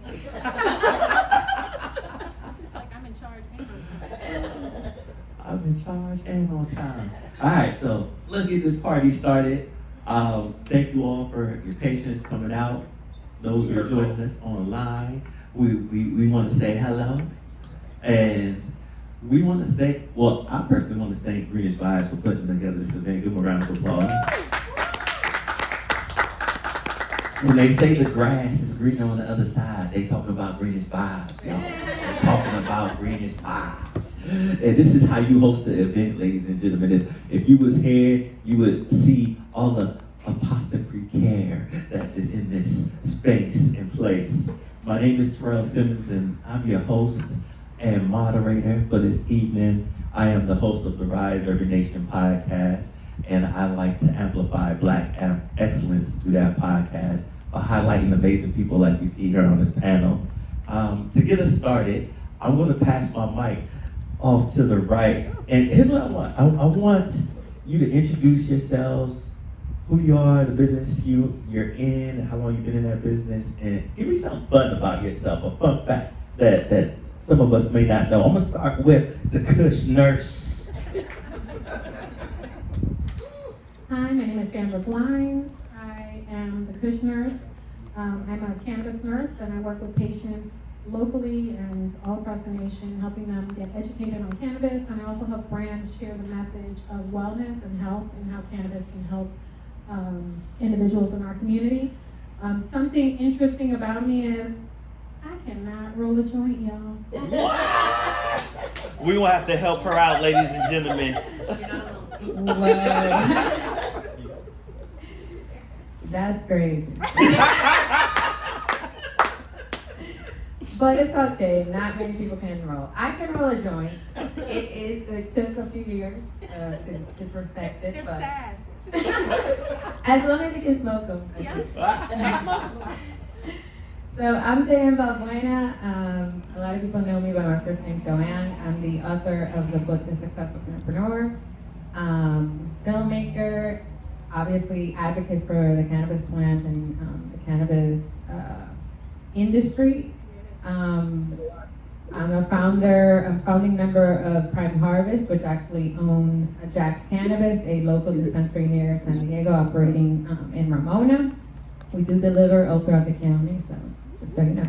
She's like, I'm in charge and on time. I'm in charge and on time. All right, so let's get this party started. Thank you all for your patience coming out. Those who are joining us online, we want to say hello. And we want to thank, well, I personally want to thank Greenish Vibes for putting together this event. Give them a round of applause. When they say the grass is greener on the other side, they talk about Greenish Vibes, y'all. They're talking about Greenish Vibes. And this is how you host the event, ladies and gentlemen. If you was here, you would see all the apothecary care that is in this space and place. My name is Terrell Simmons, and I'm your host and moderator for this evening. I am the host of the Rise Urban Nation podcast, and I like to amplify Black excellence through that podcast by highlighting amazing people like you see here on this panel. To get us started, I'm going to pass my mic off to the right. And here's what I want. I want you to introduce yourselves, who you are, the business you're in, how long you've been in that business, and give me something fun about yourself, a fun fact that some of us may not know. I'm going to start with the Kush Nurse. Hi, my name is Sandra Blinds. I am the Kush Nurse. I'm a cannabis nurse, and I work with patients locally and all across the nation, helping them get educated on cannabis. And I also help brands share the message of wellness and health and how cannabis can help individuals in our community. Something interesting about me is I cannot roll a joint, y'all. We will have to help her out, ladies and gentlemen. Whoa. That's crazy. But it's okay. Not many people can roll. I can roll a joint. It took a few years to perfect it. They're but sad. as long as you can smoke them. Yes. They're smokable. So I'm Jan Valbuena. A lot of people know me by my first name, Joanne. I'm the author of the book, The Successful Entrepreneur, filmmaker, obviously advocate for the cannabis plant and the cannabis industry. I'm a founding member of Prime Harvest, which actually owns Jack's Cannabis, a local dispensary near San Diego operating in Ramona. We do deliver all throughout the county, so you know.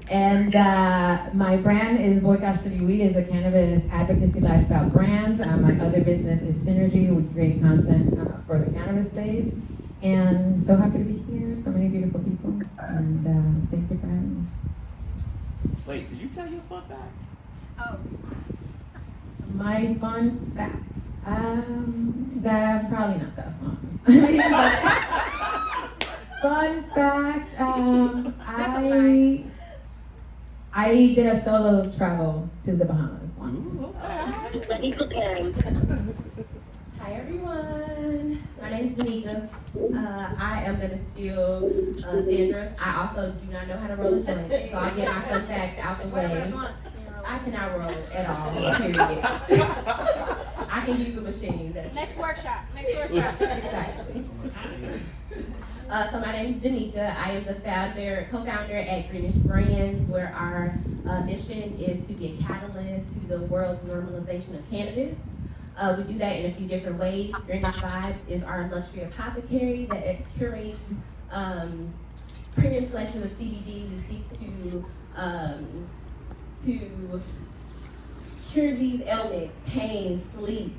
And my brand is Boy Custody Weed, is a cannabis advocacy lifestyle brand. My other business is Synergy. We create content for the cannabis space. And so happy to be here, so many beautiful people. And thank you for having me. Wait, did you tell your fun fact? Oh. My fun fact, that probably not that fun. I mean, but fun fact, I did a solo travel to the Bahamas once. Ready preparing. Hi everyone, my name is Danica. I am gonna steal Sandra's. I also do not know how to roll a joint, so I'll get my fun fact out the way. I cannot roll at all, period. I can use a machine. Next workshop. Exactly. So my name is Danica. I am the co-founder at Greenish Brands, where our mission is to be a catalyst to the world's normalization of cannabis. We do that in a few different ways. Greenish Vibes is our luxury apothecary that curates premium collections of CBD. We seek to cure these ailments, pain, sleep,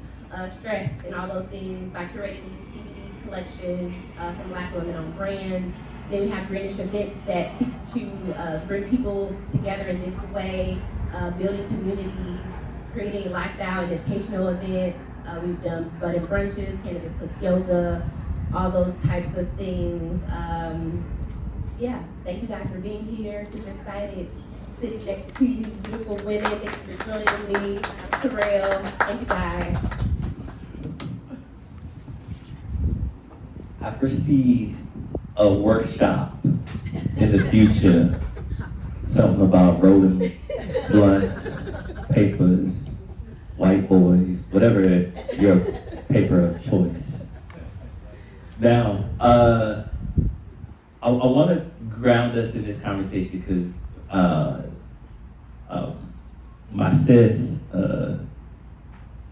stress, and all those things by curating CBD collections from Black women-owned brands. Then we have Greenish Events that seeks to bring people together in this way, building community, creating lifestyle and educational events. We've done bud and brunches, cannabis plus yoga, all those types of things. Yeah, thank you guys for being here. Super excited. Sitting next to these beautiful women. Thank you for joining me. Terrell, thank you guys. I foresee a workshop in the future. Something about rolling blunts, papers, white boys, whatever your paper of choice. Now, I want to ground us in this conversation because my sis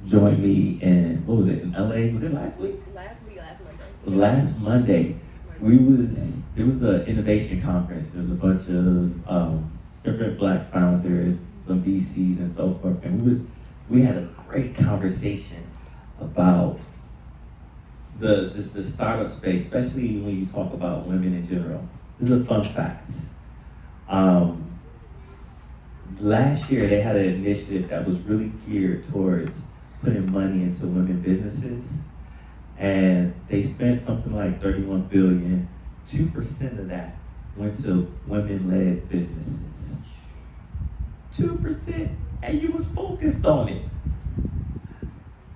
joined me in, what was it, in LA? Was it last week? Last Monday. It was last Monday. It was an innovation conference. There was a bunch of different Black founders, some VCs and so forth, and we had a great conversation about the startup space, especially when you talk about women in general. This is a fun fact. Last year they had an initiative that was really geared towards putting money into women businesses, and they spent something like 31 billion. 2% of that went to women-led businesses. 2%, and you was focused on it.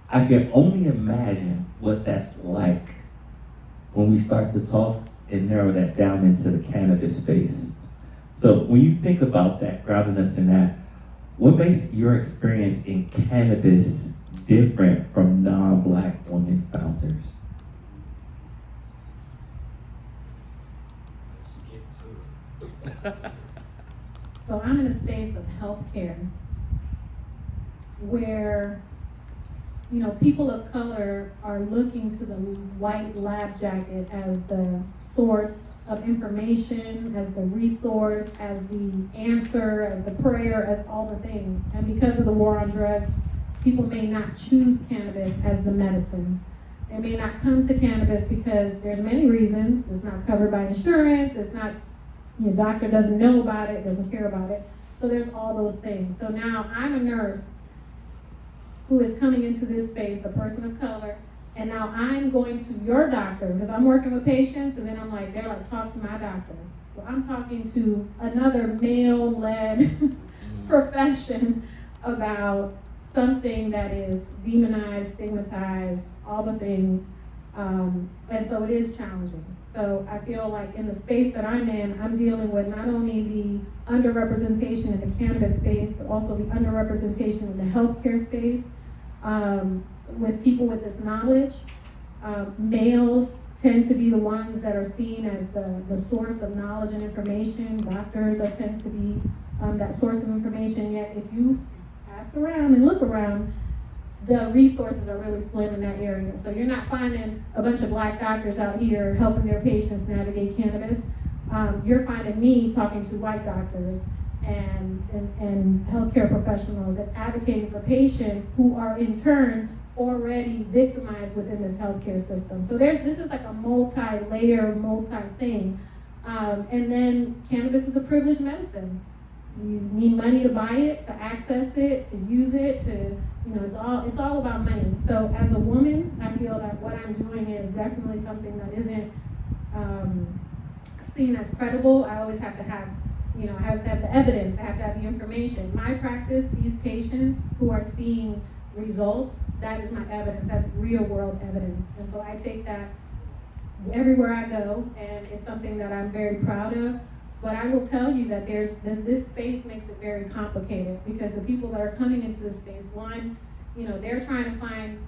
I can only imagine what that's like when we start to talk and narrow that down into the cannabis space. So when you think about that, grounding us in that, what makes your experience in cannabis different from non-Black women founders? Let's get to it. So I'm in a space of healthcare where, you know, people of color are looking to the white lab jacket as the source of information, as the resource, as the answer, as the prayer, as all the things. And because of the war on drugs, people may not choose cannabis as the medicine. They may not come to cannabis because there's many reasons. It's not covered by insurance. It's not, your doctor doesn't know about it, doesn't care about it. So there's all those things. So now I'm a nurse who is coming into this space, a person of color, and now I'm going to your doctor because I'm working with patients, and then I'm like, they're like, talk to my doctor. So I'm talking to another male-led profession about something that is demonized, stigmatized, all the things, and so it is challenging. So I feel like in the space that I'm in, I'm dealing with not only the underrepresentation in the cannabis space, but also the underrepresentation in the healthcare space, with people with this knowledge. Males tend to be the ones that are seen as the source of knowledge and information. Doctors tend to be that source of information, yet if you ask around and look around, the resources are really slim in that area. So you're not finding a bunch of Black doctors out here helping their patients navigate cannabis. You're finding me talking to white doctors and healthcare professionals and advocating for patients who are in turn already victimized within this healthcare system. So this is like a multi-layer, multi-thing. And then cannabis is a privileged medicine. You need money to buy it, to access it, to use it, it's all about money. So as a woman, I feel that what I'm doing is definitely something that isn't seen as credible. I always have to have, I have to have the evidence, I have to have the information. My practice, these patients who are seeing results, that is my evidence, that's real world evidence. And so I take that everywhere I go, and it's something that I'm very proud of. But I will tell you that this space makes it very complicated because the people that are coming into this space, one, they're trying to find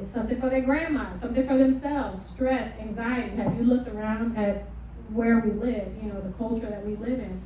something for their grandma, something for themselves, stress, anxiety. Have you looked around at where we live, the culture that we live in?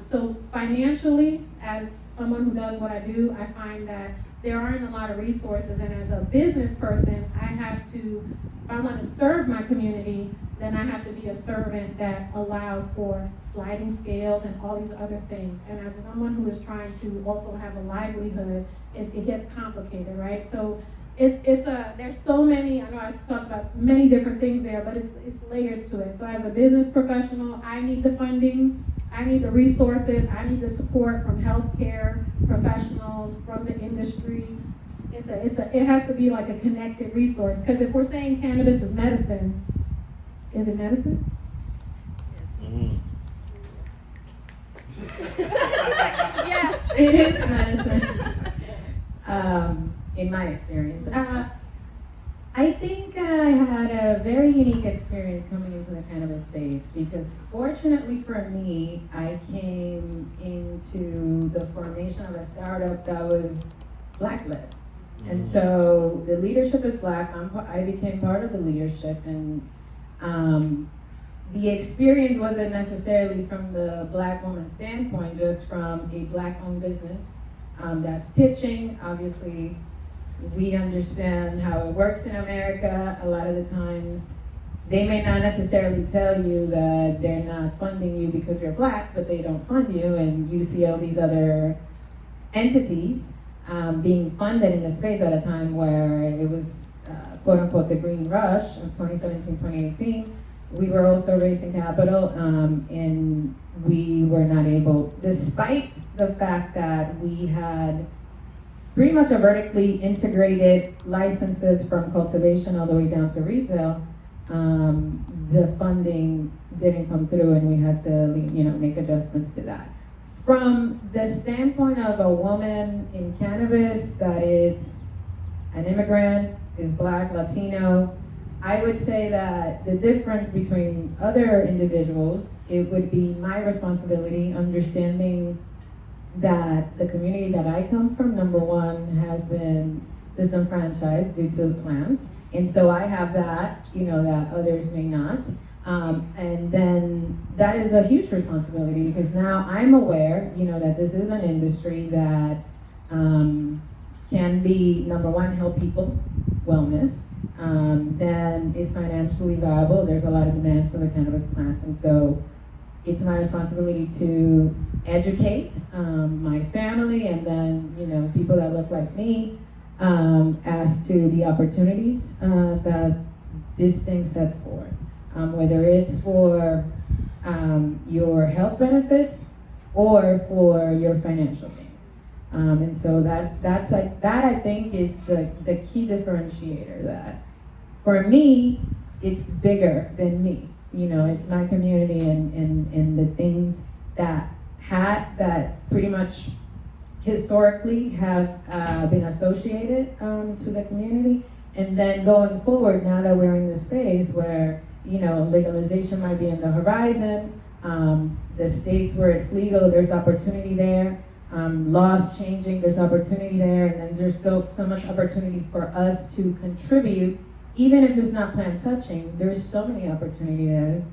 So financially, as someone who does what I do, I find that there aren't a lot of resources, and as a business person, I have to, if I want to serve my community, then I have to be a servant that allows for sliding scales and all these other things. And as someone who is trying to also have a livelihood, it gets complicated, right? So there's so many, I know I've talked about many different things there, but it's layers to it. So as a business professional, I need the funding, I need the resources, I need the support from healthcare professionals, from the industry. It has to be like a connected resource, because if we're saying cannabis is medicine, is it medicine? Yes, it is medicine. In my experience, I think I had a very unique experience coming into the cannabis space because, fortunately for me, I came into the formation of a startup that was Black-led. And so the leadership is Black. I became part of the leadership, and the experience wasn't necessarily from the Black woman standpoint, just from a Black-owned business that's pitching. Obviously, we understand how it works in America. A lot of the times, they may not necessarily tell you that they're not funding you because you're Black, but they don't fund you, and you see all these other entities being funded in the space at a time where it was quote unquote the green rush of 2017, 2018. We were also raising capital and we were not able, despite the fact that we had pretty much a vertically integrated licenses from cultivation all the way down to retail, the funding didn't come through and we had to make adjustments to that. From the standpoint of a woman in cannabis, that it's an immigrant, is Black, Latino, I would say that the difference between other individuals, it would be my responsibility understanding that the community that I come from, number one, has been disenfranchised due to the plant. And so I have that, that others may not. And then that is a huge responsibility because now I'm aware, that this is an industry that can be, number one, help people, wellness, then is financially viable. There's a lot of demand for the cannabis plant. And so it's my responsibility to educate my family and then, people that look like me as to the opportunities that this thing sets forth. Whether it's for your health benefits or for your financial gain. And so that I think is the key differentiator, that for me, it's bigger than me. It's my community and the things that pretty much historically have been associated to the community. And then going forward, now that we're in this space where legalization might be in the horizon, the states where it's legal, there's opportunity there. Laws changing, there's opportunity there, and then there's still so much opportunity for us to contribute, even if it's not plant touching. There's so many opportunities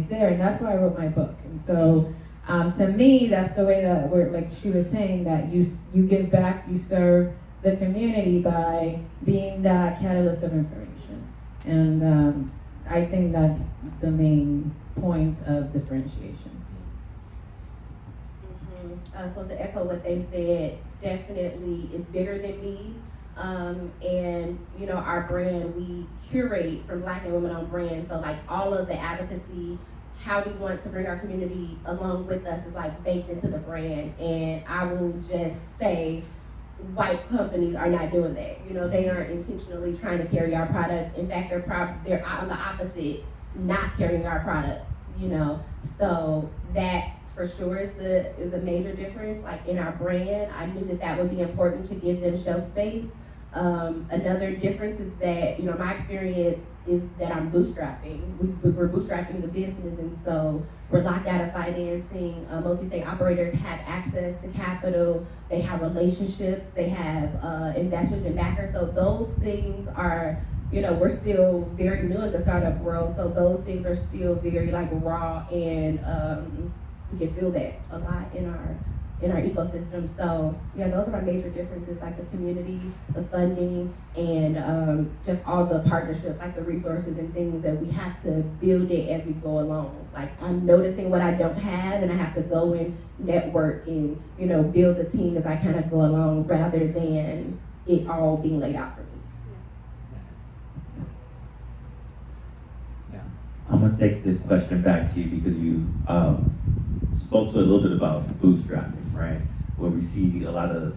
there, and that's why I wrote my book. And so, to me, that's the way that we're, like she was saying, that you give back, you serve the community by being that catalyst of information. And I think that's the main point of differentiation. So to echo what they said, definitely it's bigger than me. And our brand, we curate from Black and women-owned brands. So like all of the advocacy, how we want to bring our community along with us is like baked into the brand. And I will just say, white companies are not doing that. They aren't intentionally trying to carry our products. In fact, they're on the opposite, not carrying our products. So that for sure is a major difference. Like in our brand, I knew that would be important to give them shelf space. Another difference is that my experience is that I'm bootstrapping. We're bootstrapping the business, and so we're locked out of financing. Multi-state operators have access to capital. They have relationships. They have investors and backers. So those things are, we're still very new in the startup world. So those things are still very like raw, and we can feel that a lot in our ecosystem. So yeah, those are my major differences, like the community, the funding, and just all the partnerships, like the resources and things that we have to build it as we go along. Like I'm noticing what I don't have, and I have to go and network and build the team as I kind of go along, rather than it all being laid out for me. I'm gonna take this question back to you because you spoke to a little bit about bootstrapping, right? Where we see a lot of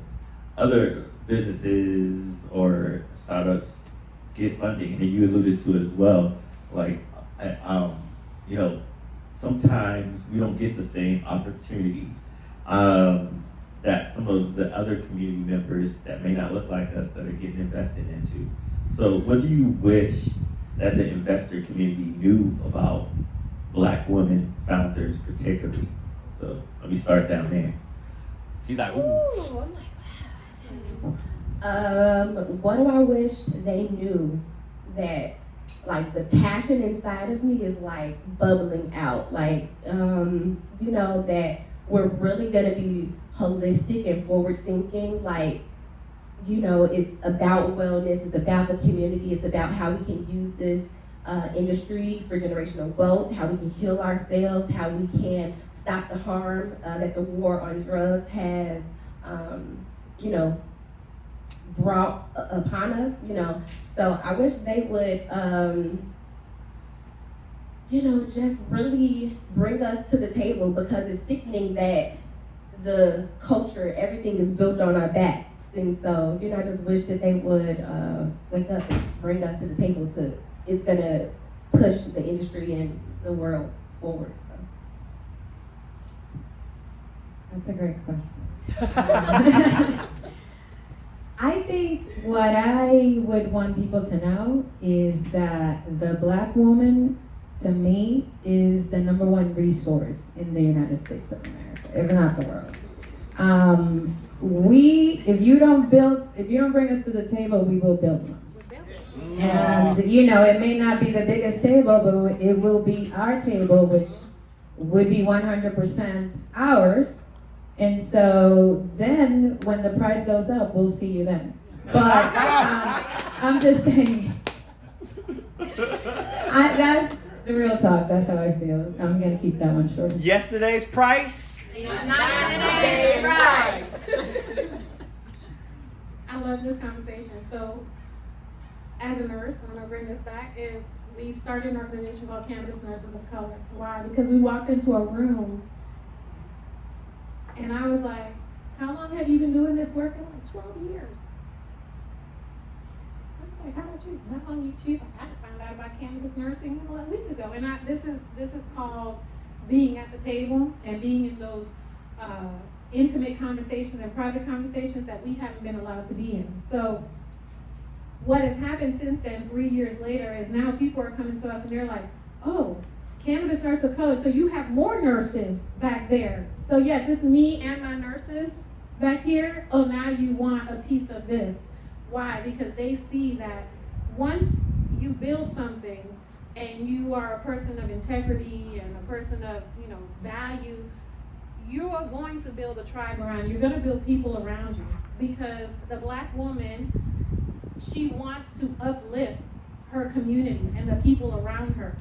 other businesses or startups get funding, and you alluded to it as well. Like, sometimes we don't get the same opportunities that some of the other community members that may not look like us that are getting invested into. So what do you wish that the investor community knew about Black women founders particularly? So let me start down there. She's like, ooh. Ooh, I'm like, wow. What do I wish they knew? That like the passion inside of me is like bubbling out. Like, you know, that we're really gonna be holistic and forward thinking. Like, you know, it's about wellness, it's about the community, it's about how we can use this industry for generational wealth, how we can heal ourselves, how we can stop the harm that the war on drugs has, you know, brought upon us, you know. So I wish they would, you know, just really bring us to the table, because it's sickening that the culture, everything is built on our backs. And so, you know, I just wish that they would wake up and bring us to the table. It's gonna push the industry and the world forward. So That's a great question. I think what I would want people to know is that the Black woman, to me, is the number one resource in the United States of America, if not the world. If you don't bring us to the table, we will build one. And, you know, it may not be the biggest table, but it will be our table, which would be 100% ours. And so then when the price goes up, we'll see you then. But I'm just saying, that's the real talk. That's how I feel. I'm going to keep that one short. Yesterday's price. Yesterday's price. I love this conversation. So, as a nurse, and I'm gonna bring this back, is we started an organization called Cannabis Nurses of Color. Why? Because we walked into a room and I was like, how long have you been doing this work? And like 12 years. I was like, how about you? How long you? She's like, I just found out about cannabis nursing a week ago. And this is called being at the table and being in those intimate conversations and private conversations that we haven't been allowed to be in. So what has happened since then, 3 years later, is now people are coming to us and they're like, oh, Cannabis Nurse of Color, so you have more nurses back there. So yes, it's me and my nurses back here. Oh, now you want a piece of this. Why? Because they see that once you build something and you are a person of integrity and a person of, you know, value, you are going to build a tribe around you. You're going to build people around you, because the Black woman, she wants to uplift her community and the people around her.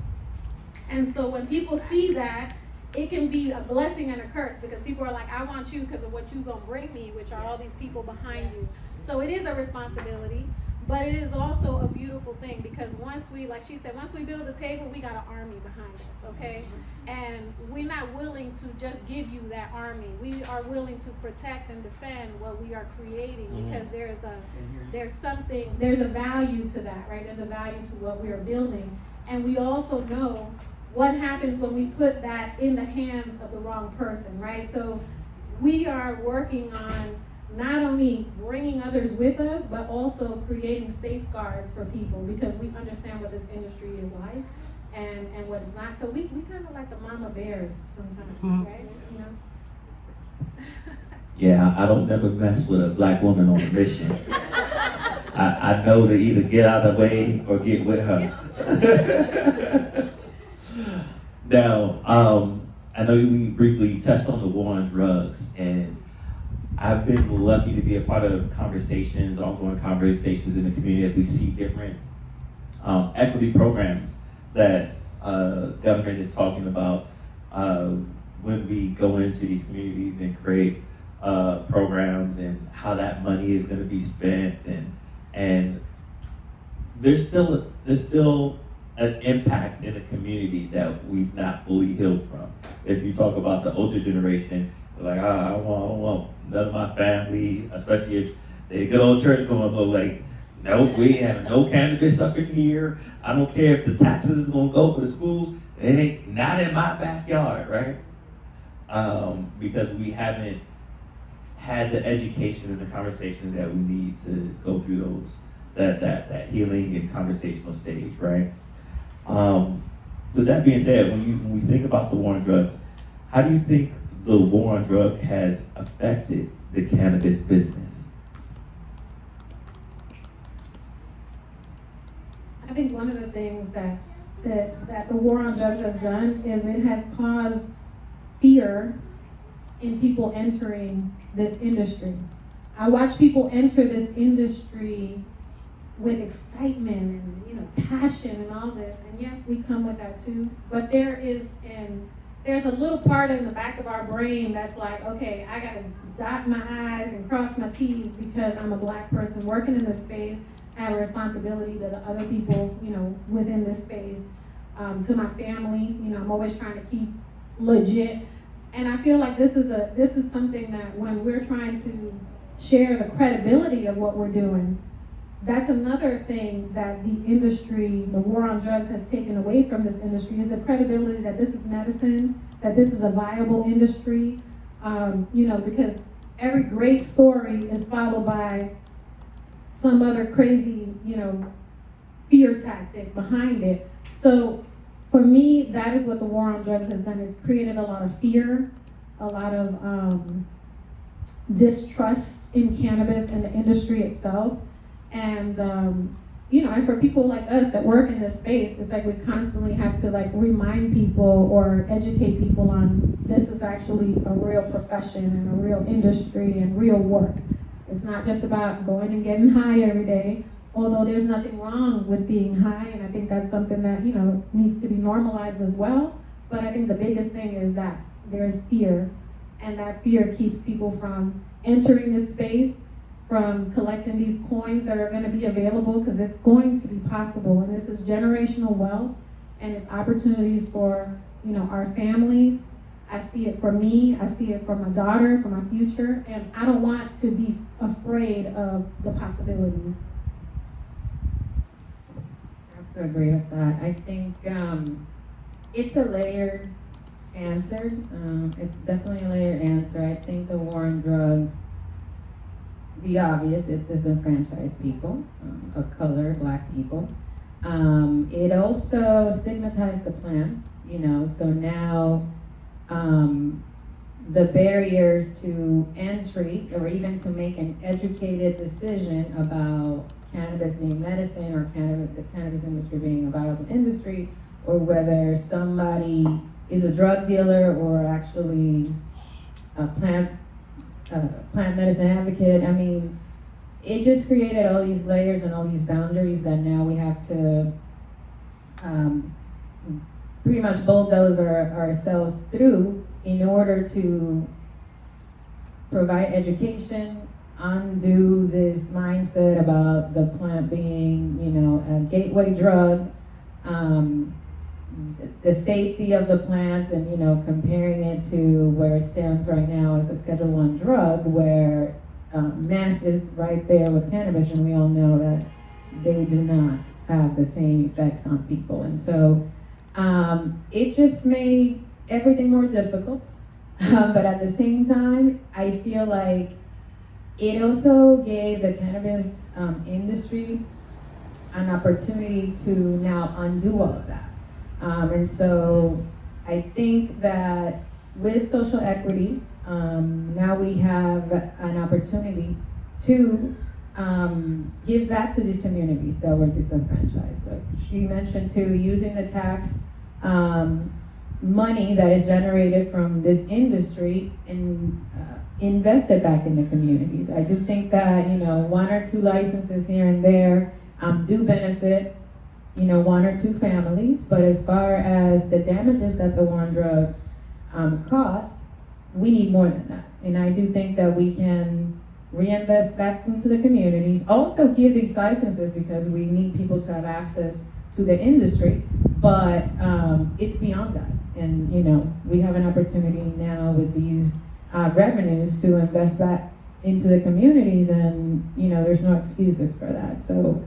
And so when people see that, it can be a blessing and a curse, because people are like, I want you because of what you're going to bring me, which are all these people behind you. So it is a responsibility, but it is also a beautiful thing, because once we, like she said, once we build a table, we got an army behind us, okay? And we're not willing to just give you that army. We are willing to protect and defend what we are creating, because there's a value to that, right? There's a value to what we are building. And we also know what happens when we put that in the hands of the wrong person, right? So we are working on not only bringing others with us, but also creating safeguards for people, because we understand what this industry is like and what it's not. So we kind of like the mama bears sometimes, right? You know? Yeah, I don't never mess with a Black woman on a mission. I know to either get out of the way or get with her. Now, I know we briefly touched on the war on drugs, and I've been lucky to be a part of conversations, ongoing conversations in the community, as we see different equity programs that government is talking about when we go into these communities and create programs, and how that money is going to be spent, and there's still an impact in the community that we've not fully healed from. If you talk about the older generation, they're like, I don't want none of my family, especially if they're a good old church going, like, no, we have no cannabis up in here. I don't care if the taxes is gonna go for the schools. It ain't not in my backyard, right? Because we haven't had the education and the conversations that we need to go through those that healing and conversational stage, right? With that being said, when we think about the war on drugs, how do you think the war on drug has affected the cannabis business? I I think one of the things that the war on drugs has done is it has caused fear in people entering this industry. I watch people enter this industry with excitement and passion and all this, and yes, we come with that too. But there's a little part in the back of our brain that's like, okay, I gotta dot my I's and cross my T's because I'm a Black person working in this space. I have a responsibility to the other people, within this space, to my family. I'm always trying to keep legit, and I feel like this is something that when we're trying to share the credibility of what we're doing, that's another thing that the industry, the war on drugs, has taken away from this industry is the credibility that this is medicine, that this is a viable industry, because every great story is followed by some other crazy, fear tactic behind it. So for me, that is what the war on drugs has done. It's created a lot of fear, a lot of distrust in cannabis and the industry itself. And, and for people like us that work in this space, it's like we constantly have to remind people or educate people on this is actually a real profession and a real industry and real work. It's not just about going and getting high every day, although there's nothing wrong with being high, and I think that's something that, needs to be normalized as well. But I think the biggest thing is that there's fear, and that fear keeps people from entering this space, from collecting these coins that are going to be available, because it's going to be possible, and this is generational wealth, and it's opportunities for, our families. I see it for me, I see it for my daughter, for my future, and I don't want to be afraid of the possibilities. I have to agree with that. I think it's a layered answer. It's definitely a layered answer. I think the war on drugs, the obvious, it disenfranchised people of color, Black people. It also stigmatized the plant, so now the barriers to entry or even to make an educated decision about cannabis being medicine or the cannabis industry being a viable industry, or whether somebody is a drug dealer or actually a plant medicine advocate. I mean, it just created all these layers and all these boundaries that now we have to pretty much bulldoze ourselves through in order to provide education, undo this mindset about the plant being, a gateway drug, the safety of the plant, and comparing it to where it stands right now as a Schedule I drug, where meth is right there with cannabis, and we all know that they do not have the same effects on people. And so it just made everything more difficult. But at the same time, I feel like it also gave the cannabis industry an opportunity to now undo all of that. And so I think that with social equity, now we have an opportunity to give back to these communities that were disenfranchised. Like she mentioned too, using the tax money that is generated from this industry and invested back in the communities. I do think that, 1 or 2 licenses here and there do benefit, 1 or 2 families, but as far as the damages that the war on drugs cost, we need more than that. And I do think that we can reinvest back into the communities, also give these licenses because we need people to have access to the industry, but it's beyond that. And, we have an opportunity now with these revenues to invest back into the communities, and, there's no excuses for that. So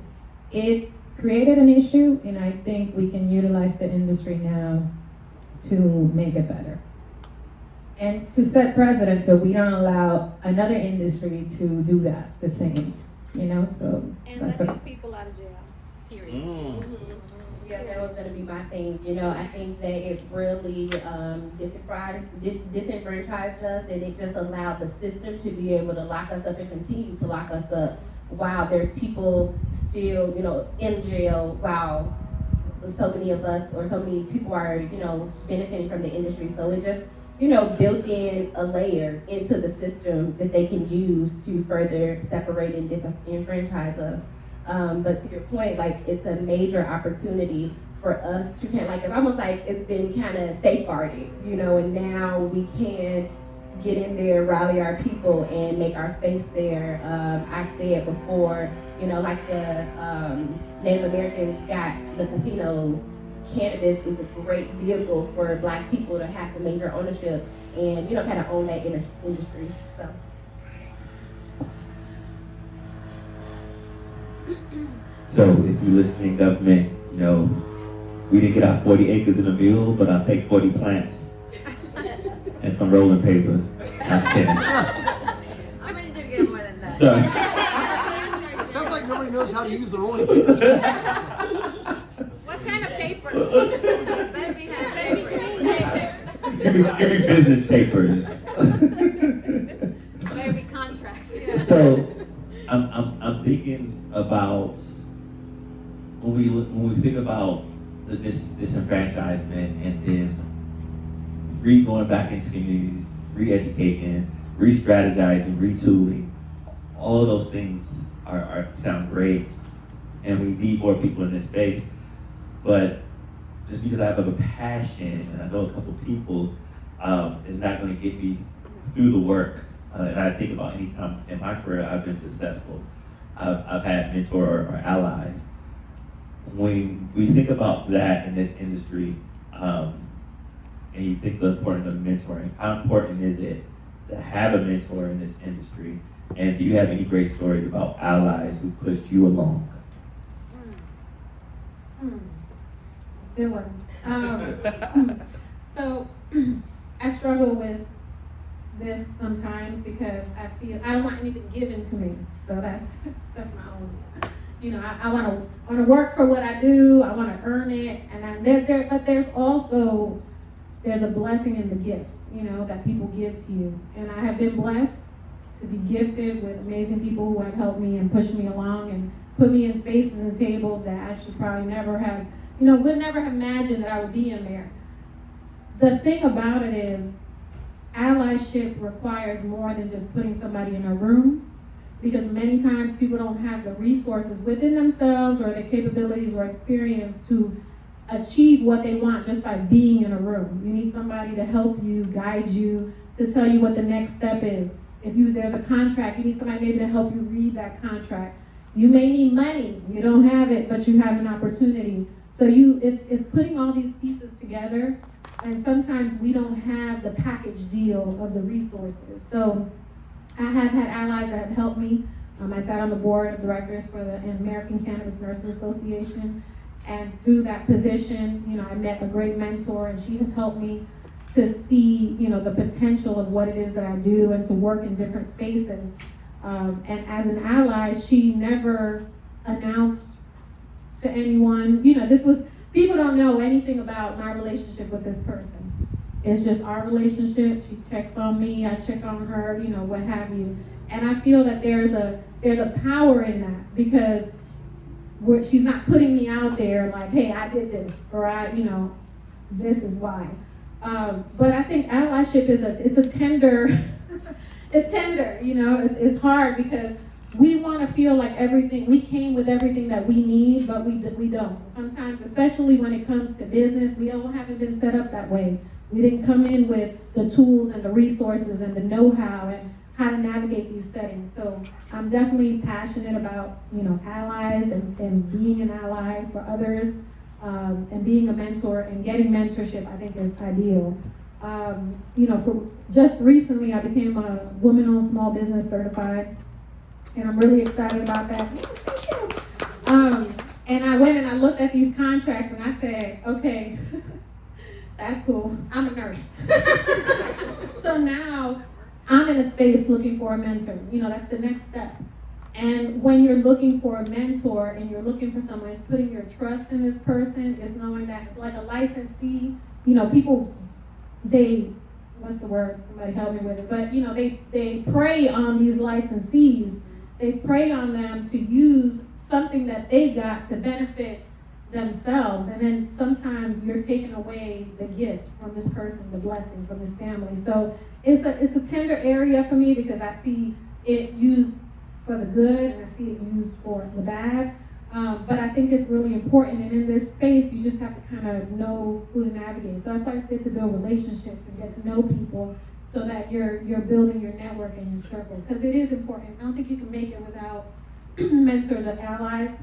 it created an issue, and I think we can utilize the industry now to make it better. And to set precedent so we don't allow another industry to do that the same, so. And that's let these people out of jail, period. Yeah, that was gonna be my thing. I think that it really disenfranchised us, and it just allowed the system to be able to lock us up and continue to lock us up wow, there's people still, in jail, while so many of us or so many people are, benefiting from the industry. So it just, built in a layer into the system that they can use to further separate and disenfranchise us. But to your point, like, it's a major opportunity for us to it's almost like it's been kind of safeguarded, and now we can get in there, rally our people, and make our space there. I've said before, like the Native Americans got the casinos. Cannabis is a great vehicle for Black people to have some major ownership and, kind of own that industry. So. So if you're listening, government, we didn't get our 40 acres in a mule, but I'll take 40 plants and some rolling paper. I'm just kidding. I'm gonna do get more than that. Sorry. It sounds like nobody knows how to use the rolling papers. What kind of paper? Better be have paper. Give me business papers. Better be contracts. Yeah. So I'm thinking about when we think about the disenfranchisement and then going back into communities, re-educating, re-strategizing, retooling, all of those things sound great, and we need more people in this space. But just because I have a passion and I know a couple people, is not going to get me through the work. And I think about any time in my career I've been successful, I've had mentor or allies. When we think about that in this industry, and you think the importance of mentoring, how important is it to have a mentor in this industry? And do you have any great stories about allies who pushed you along? Good one. So I struggle with this sometimes because I feel I don't want anything given to me. So that's my own. I want to work for what I do. I want to earn it, and but there's also a blessing in the gifts, that people give to you. And I have been blessed to be gifted with amazing people who have helped me and pushed me along and put me in spaces and tables that I should probably never have, would never have imagined that I would be in there. The thing about it is, allyship requires more than just putting somebody in a room, because many times people don't have the resources within themselves or the capabilities or experience to achieve what they want just by being in a room. You need somebody to help you, guide you, to tell you what the next step is. If there's a contract, you need somebody maybe to help you read that contract. You may need money, you don't have it, but you have an opportunity. So it's putting all these pieces together, and sometimes we don't have the package deal of the resources. So I have had allies that have helped me. I sat on the board of directors for the American Cannabis Nurses Association, and through that position, I met a great mentor, and she has helped me to see, the potential of what it is that I do and to work in different spaces. And as an ally, she never announced to anyone, people don't know anything about my relationship with this person. It's just our relationship. She checks on me, I check on her, what have you. And I feel that there's a power in that, because she's not putting me out there like, hey, I did this, or this is why. But I think allyship it's a tender, it's tender, it's hard, because we want to feel like we came with everything that we need, but we don't. Sometimes, especially when it comes to business, we haven't been set up that way. We didn't come in with the tools and the resources and the know-how and how to navigate these settings. So I'm definitely passionate about, allies and being an ally for others, and being a mentor and getting mentorship, I think, is ideal. For just recently, I became a woman-owned small business certified, and I'm really excited about that. Yes, thank you. And I went and I looked at these contracts and I said, okay, that's cool. I'm a nurse. So now I'm in a space looking for a mentor. That's the next step. And when you're looking for a mentor and you're looking for someone, it's putting your trust in this person. It's knowing that it's like a licensee. People, what's the word? Somebody help me with it. But, they prey on these licensees they prey on them to use something that they got to benefit themselves, and then sometimes you're taking away the gift from this person, the blessing from this family. So it's a tender area for me because I see it used for the good and I see it used for the bad. But I think it's really important, and in this space, you just have to kind of know who to navigate. So that's why it's good to build relationships and get to know people, so that you're building your network and your circle, because it is important. I don't think you can make it without mentors or allies.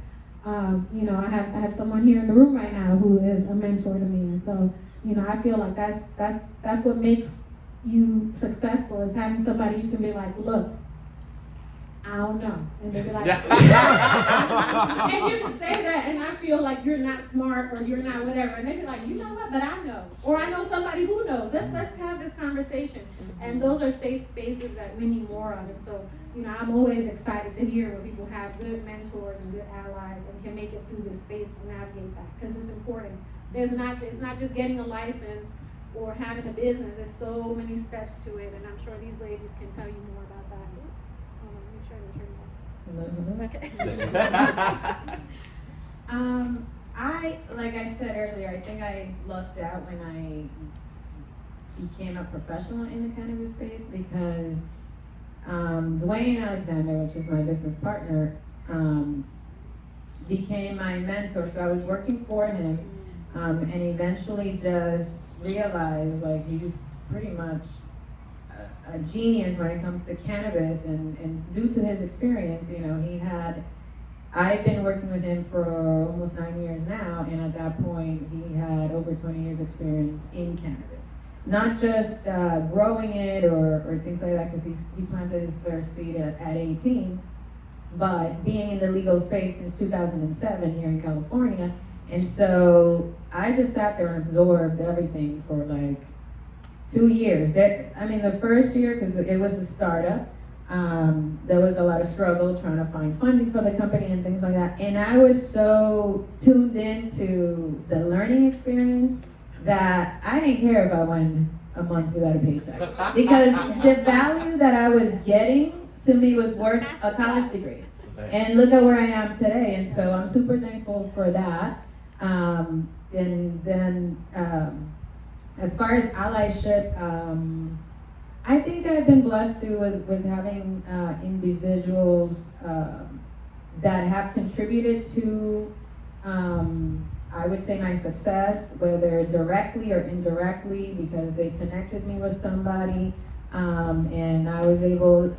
You know, I have someone here in the room right now who is a mentor to me, and so you know, I feel like that's what makes you successful, is having somebody you can be like, look, I don't know. And they'll be like, and you can say that, and I feel like you're not smart or you're not whatever. And they'll be like, you know what, but I know. Or I know somebody who knows. Let's have this conversation. And those are safe spaces that we need more of. And so, you know, I'm always excited to hear when people have good mentors and good allies and can make it through this space and navigate that, because it's important. It's not just getting a license or having a business. There's so many steps to it, and I'm sure these ladies can tell you more about that. Okay. Like I said earlier, I think I lucked out when I became a professional in the cannabis space, because Dwayne Alexander, which is my business partner, became my mentor. So I was working for him, and eventually just realized like he's pretty much a genius when it comes to cannabis, and due to his experience, you know, I've been working with him for almost 9 years now, and at that point he had over 20 years experience in cannabis. Not just growing it or things like that, because he planted his first seed at 18, but being in the legal space since 2007 here in California. And so I just sat there and absorbed everything for like 2 years. The first year, because it was a startup, there was a lot of struggle trying to find funding for the company and things like that. And I was so tuned into the learning experience that I didn't care if I went a month without a paycheck, because the value that I was getting to me was worth a college degree. And look at where I am today. And so I'm super thankful for that. And then as far as allyship, I think I've been blessed too with having individuals that have contributed to, I would say, my success, whether directly or indirectly, because they connected me with somebody, and I was able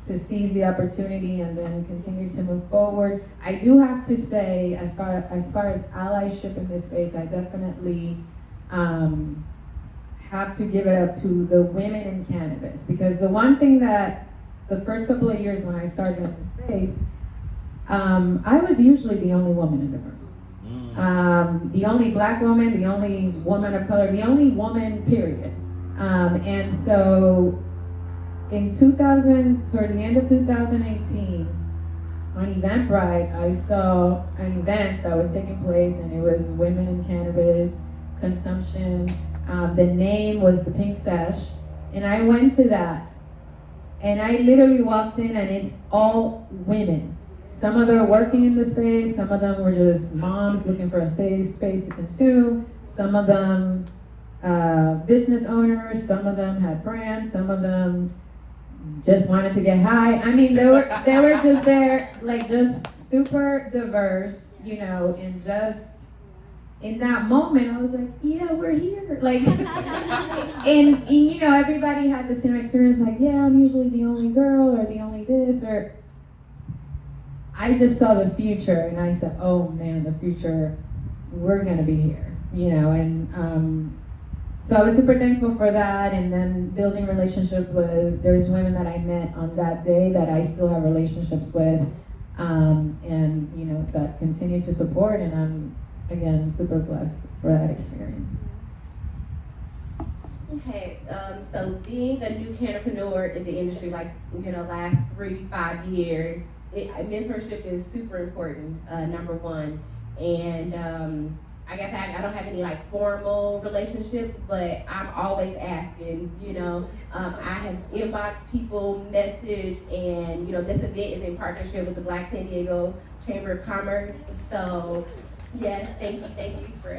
to seize the opportunity and then continue to move forward. I do have to say, as far as allyship in this space, I definitely have to give it up to the women in cannabis, because the one thing that the first couple of years when I started in the space, I was usually the only woman in the room. The only black woman, the only woman of color, the only woman, period. And so towards the end of 2018, on Eventbrite, I saw an event that was taking place, and it was Women in Cannabis Consumption. The name was the Pink Sesh, and I went to that, and I literally walked in, and it's all women. Some of them are working in the space, some of them were just moms looking for a safe space to consume, some of them business owners, some of them had brands, some of them just wanted to get high. I mean, they were just there, like, just super diverse, you know, and just in that moment, I was like, yeah, we're here. Like, and you know, everybody had the same experience, like, yeah, I'm usually the only girl or the only this, or I just saw the future, and I said, oh man, the future, we're gonna be here, you know, and so I was super thankful for that, and then building relationships with, there's women that I met on that day that I still have relationships with, and you know, that continue to support, and I'm, again, super blessed for that experience. Okay, so being a new entrepreneur in the industry, like, you know, last 3-5 years, mentorship is super important, number one. And I guess I don't have any like formal relationships, but I'm always asking, I have inboxed people, message, and this event is in partnership with the Black San Diego Chamber of Commerce. So yes, thank you for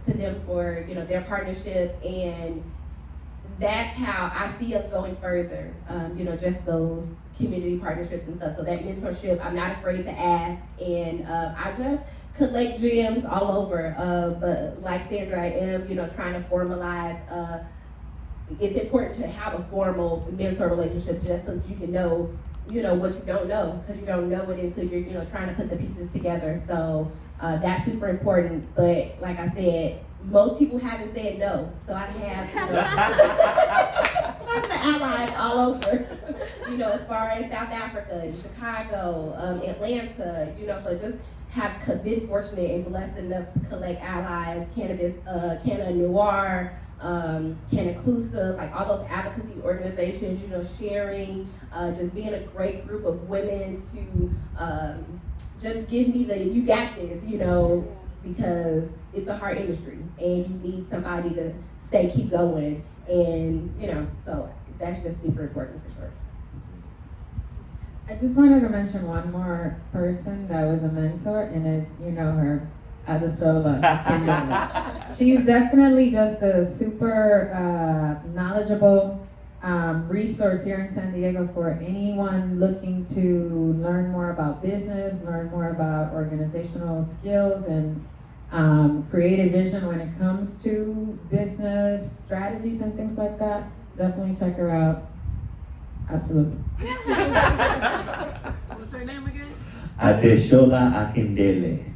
to them for their partnership, and that's how I see us going further. Just those community partnerships and stuff. So that mentorship, I'm not afraid to ask, and I just collect gems all over. But like Sandra, I am, trying to formalize. It's important to have a formal mentor relationship just so you can know, what you don't know, because you don't know it until you're, trying to put the pieces together. So that's super important. But like I said, most people haven't said no. So I have, tons of allies all over. As far as South Africa, Chicago, Atlanta, so just have been fortunate and blessed enough to collect allies, Cannabis, Canna Noir, Canna Inclusive, like all those advocacy organizations, sharing, just being a great group of women to just give me the, you got this, because it's a hard industry and you need somebody to say, keep going. And, so that's just super important for sure. I just wanted to mention one more person that was a mentor, and it's, her, Adesola. She's definitely just a super knowledgeable resource here in San Diego for anyone looking to learn more about business, learn more about organizational skills, and creative vision when it comes to business strategies and things like that. Definitely check her out. Absolutely. What's her name again? Adeshola Akindele.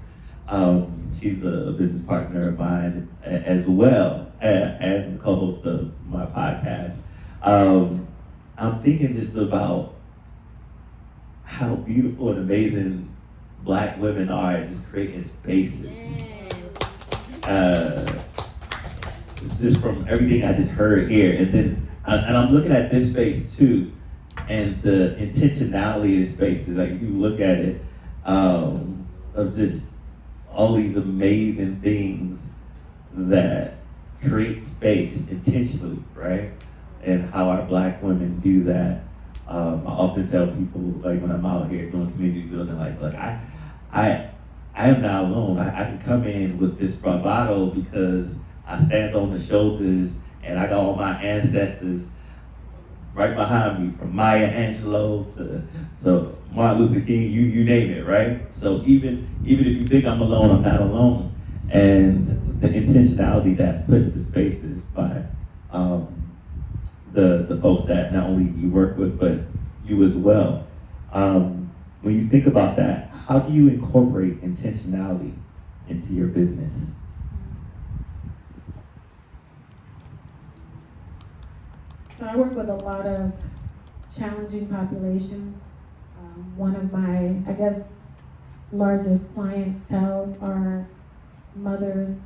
She's a business partner of mine as well, and co-host of my podcast. I'm thinking just about how beautiful and amazing Black women are at just creating spaces. Just from everything I just heard here, and I'm looking at this space too, and the intentionality of the space is like, if you look at it, of just all these amazing things that create space intentionally, right? And how our Black women do that. I often tell people, like when I'm out here doing community building, like I am not alone. I can come in with this bravado because I stand on the shoulders and I got all my ancestors right behind me, from Maya Angelou to Martin Luther King, you name it, right? So even if you think I'm alone, I'm not alone. And the intentionality that's put into spaces by the folks that not only you work with, but you as well. When you think about that, how do you incorporate intentionality into your business? So I work with a lot of challenging populations. One of my, largest clientele are mothers,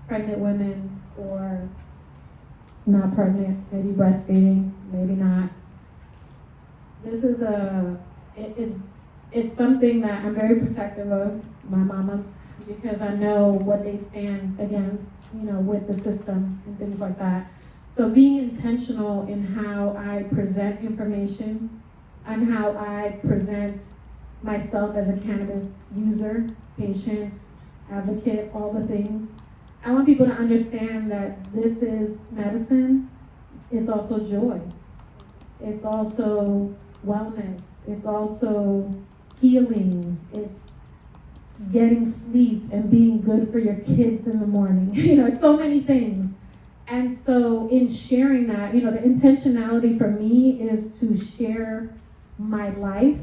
pregnant women, or not pregnant, maybe breastfeeding, maybe not. This is it's something that I'm very protective of, my mamas, because I know what they stand against, with the system and things like that. So being intentional in how I present information and how I present myself as a cannabis user, patient, advocate, all the things. I want people to understand that this is medicine. It's also joy. It's also wellness. It's also healing. It's getting sleep and being good for your kids in the morning. It's so many things. And so in sharing that, the intentionality for me is to share my life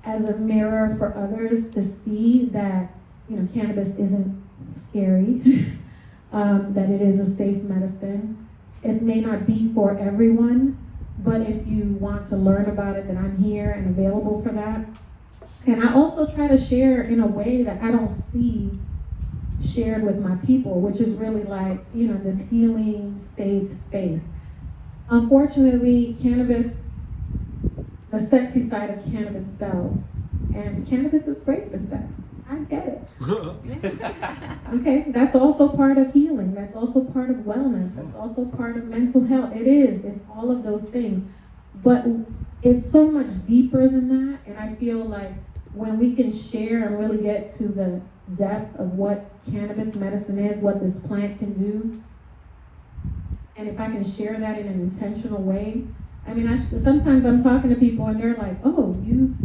as a mirror for others to see that, cannabis isn't scary, that it is a safe medicine. It may not be for everyone, but if you want to learn about it, then I'm here and available for that. And I also try to share in a way that I don't see shared with my people, which is really like, this healing, safe space. Unfortunately, cannabis, the sexy side of cannabis sells, and cannabis is great for sex. I get it. Okay, that's also part of healing. That's also part of wellness. That's also part of mental health. It is. It's all of those things. But it's so much deeper than that. And I feel like when we can share and really get to the depth of what cannabis medicine is, what this plant can do, and if I can share that in an intentional way, I mean, sometimes I'm talking to people and they're like, oh, you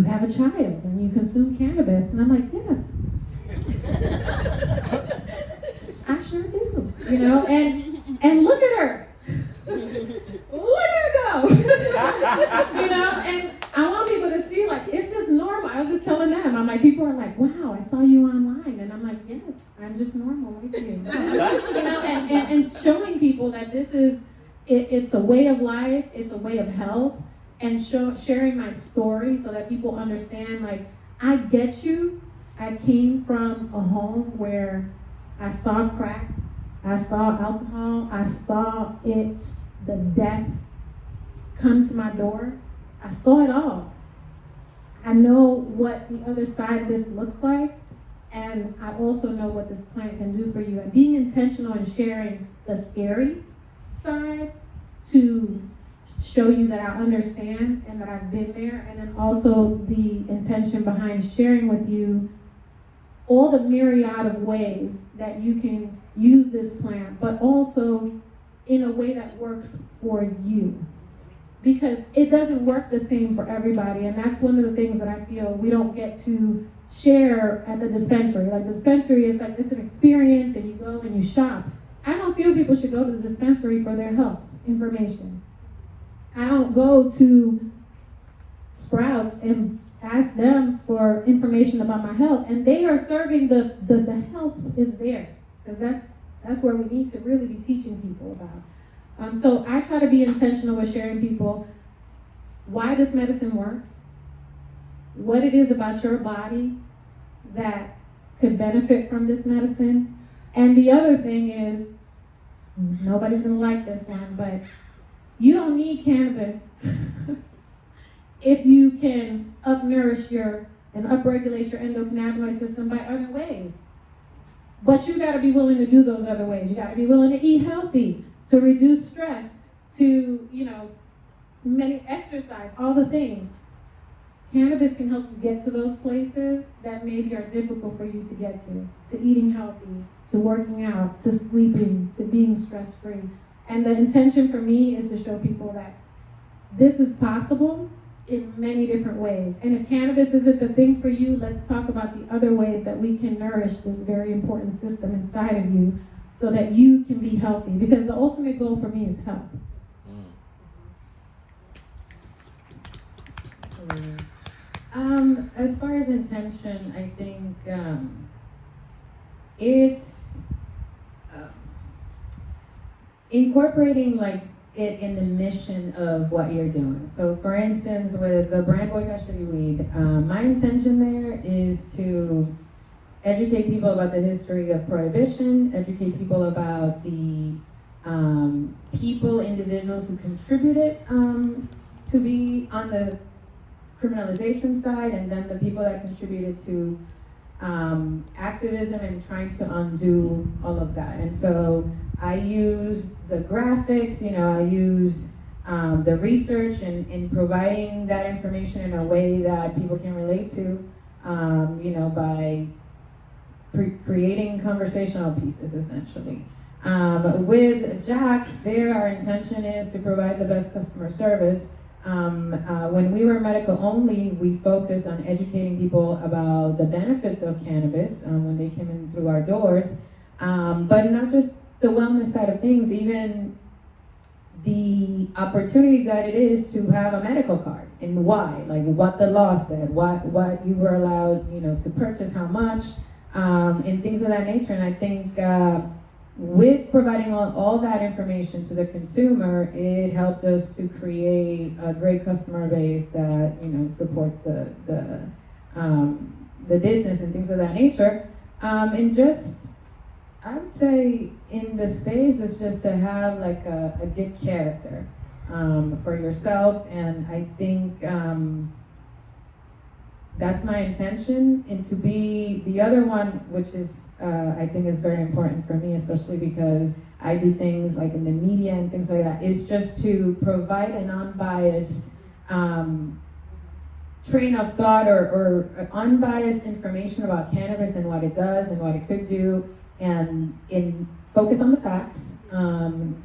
have a child and you consume cannabis. And I'm like, yes, I sure do, and look at her. Look at her go. And I want people to see, like, it's just normal. I was just telling them, I'm like, people are like, wow, I saw you online. And I'm like, yes, I'm just normal like you. And showing people that this is, it's a way of life, it's a way of health, and sharing my story so that people understand, like, I get you. I came from a home where I saw crack, I saw alcohol, I saw the death come to my door. I saw it all. I know what the other side of this looks like, and I also know what this plant can do for you. And being intentional in sharing the scary side to show you that I understand and that I've been there, and then also the intention behind sharing with you all the myriad of ways that you can use this plant, but also in a way that works for you. Because it doesn't work the same for everybody, and that's one of the things that I feel we don't get to share at the dispensary. Like, dispensary is like, it's an experience, and you go and you shop. I don't feel people should go to the dispensary for their health information. I don't go to Sprouts and ask them for information about my health, and they are serving the health is there, because that's where we need to really be teaching people about. So I try to be intentional with sharing people why this medicine works, what it is about your body that could benefit from this medicine. And the other thing is, nobody's gonna like this one, but you don't need cannabis if you can upnourish and upregulate your endocannabinoid system by other ways. But you gotta be willing to do those other ways. You gotta be willing to eat healthy, to reduce stress, to, many exercise, all the things. Cannabis can help you get to those places that maybe are difficult for you to get to eating healthy, to working out, to sleeping, to being stress-free. And the intention for me is to show people that this is possible in many different ways. And if cannabis isn't the thing for you, let's talk about the other ways that we can nourish this very important system inside of you so that you can be healthy. Because the ultimate goal for me is health. As far as intention, I think it's incorporating it in the mission of what you're doing. So for instance, with the brand Boycott Shitty Weed, my intention there is to educate people about the history of prohibition, educate people about the individuals who contributed to be on the criminalization side, and then the people that contributed to activism and trying to undo all of that. And so I use the graphics, I use the research in providing that information in a way that people can relate to, by creating conversational pieces, essentially. With Jax, our intention is to provide the best customer service. When we were medical only, we focused on educating people about the benefits of cannabis when they came in through our doors, but not just the wellness side of things, even the opportunity that it is to have a medical card and why, like what the law said, what you were allowed, to purchase, how much, and things of that nature. And I think with providing all that information to the consumer, it helped us to create a great customer base that supports the business and things of that nature. And just, I would say in the space is just to have a good character for yourself. And I think that's my intention. And to be the other one, which is I think is very important for me, especially because I do things like in the media and things like that, is just to provide an unbiased train of thought or unbiased information about cannabis and what it does and what it could do, and focus on the facts,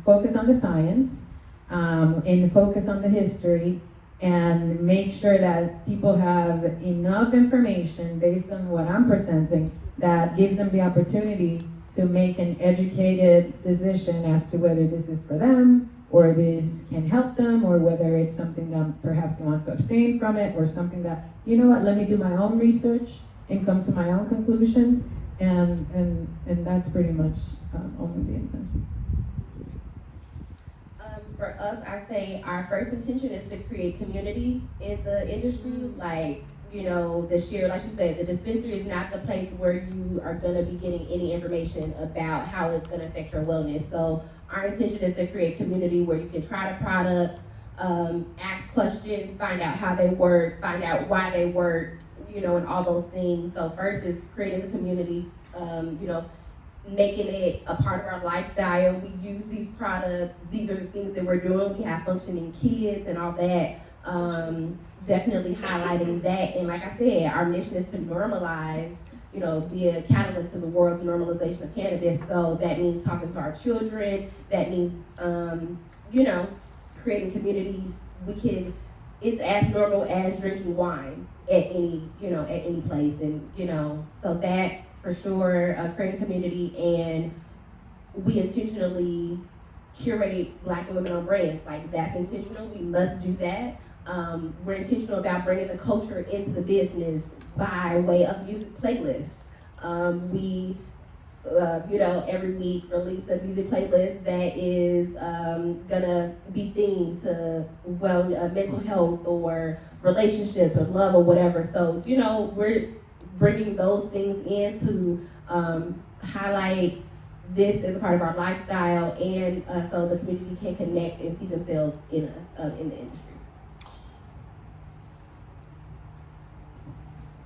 focus on the science, and focus on the history, and make sure that people have enough information based on what I'm presenting that gives them the opportunity to make an educated decision as to whether this is for them, or this can help them, or whether it's something that perhaps they want to abstain from it, or something that, you know what, let me do my own research and come to my own conclusions, and that's pretty much only the intention. For us, I say our first intention is to create community in the industry. Like, you know, the share, like you said, the dispensary is not the place where you are gonna be getting any information about how it's gonna affect your wellness. So our intention is to create community where you can try the products, ask questions, find out how they work, find out why they work, you know, and all those things. So first is creating the community, you know, making it a part of our lifestyle. We use these products. These are the things that we're doing. We have functioning kids and all that. Definitely highlighting that. And like I said, our mission is to normalize, you know, be a catalyst to the world's normalization of cannabis. So that means talking to our children. That means, you know, creating communities. It's as normal as drinking wine at any, you know, at any place. And, you know, so that for sure, creating community, and we intentionally curate Black and women-owned brands. Like, that's intentional. We must do that. We're intentional about bringing the culture into the business by way of music playlists. We, you know, every week release a music playlist that is gonna be themed to mental health or relationships or love or whatever. So, you know, we're bringing those things in to highlight this as a part of our lifestyle, and so the community can connect and see themselves in us, in the industry.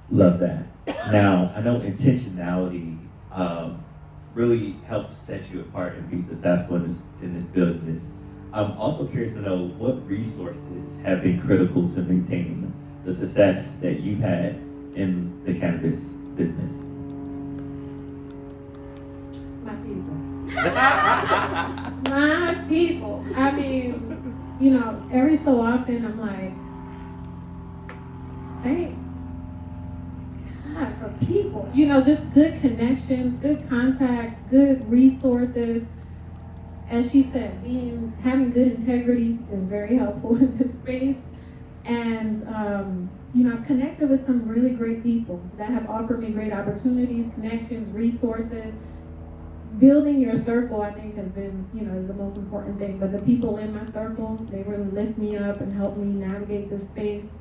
Love that. Now, I know intentionality really helps set you apart and be successful in this business. I'm also curious to know what resources have been critical to maintaining the success that you've had in the cannabis business. My people. My people. I mean, you know, every so often I'm like, thank God for people. You know, just good connections, good contacts, good resources. As she said, having good integrity is very helpful in this space. And you know, I've connected with some really great people that have offered me great opportunities, connections, resources. Building your circle, I think, has been, you know, is the most important thing. But the people in my circle, they really lift me up and help me navigate this space.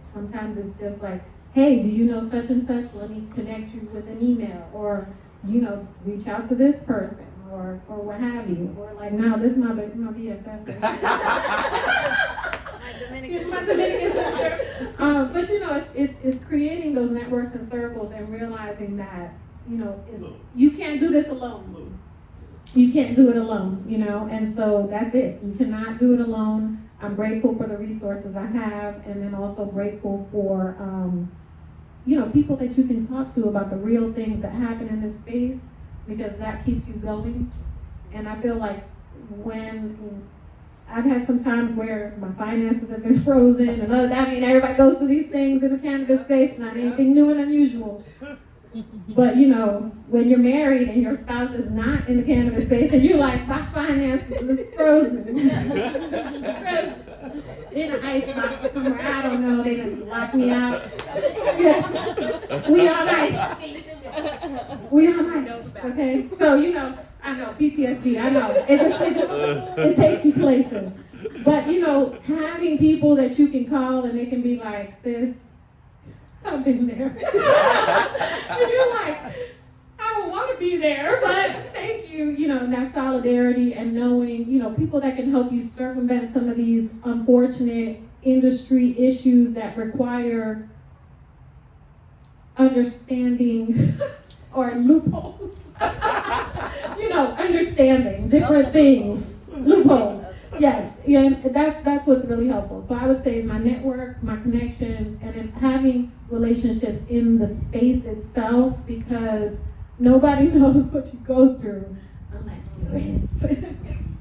Sometimes it's just like, hey, do you know such and such? Let me connect you with an email, or, you know, reach out to this person, or what have you. Or like, now this is my BFF. My Dominican sister. But you know, it's creating those networks and circles and realizing that, you know, you can't do this alone. You can't do it alone, you know, and so that's it. You cannot do it alone. I'm grateful for the resources I have, and then also grateful for, you know, people that you can talk to about the real things that happen in this space, because that keeps you going. And I feel like when I've had some times where my finances have been frozen, and I mean, everybody goes through these things in the cannabis space, not anything new and unusual. But you know, when you're married and your spouse is not in the cannabis space, and you're like, my finances is frozen. Just in an ice box somewhere, I don't know, they done lock me out. Yes. We on ice. We on ice, okay? So, you know, I know, PTSD, I know. It takes you places. But, you know, having people that you can call and they can be like, sis, I've been there. And you're like, I don't want to be there, but thank you. You know, that solidarity and knowing, you know, people that can help you circumvent some of these unfortunate industry issues that require understanding or loopholes. Understanding different things, loopholes. Yes, yeah, that's what's really helpful. So I would say my network, my connections, and then having relationships in the space itself, because nobody knows what you go through unless you're in it.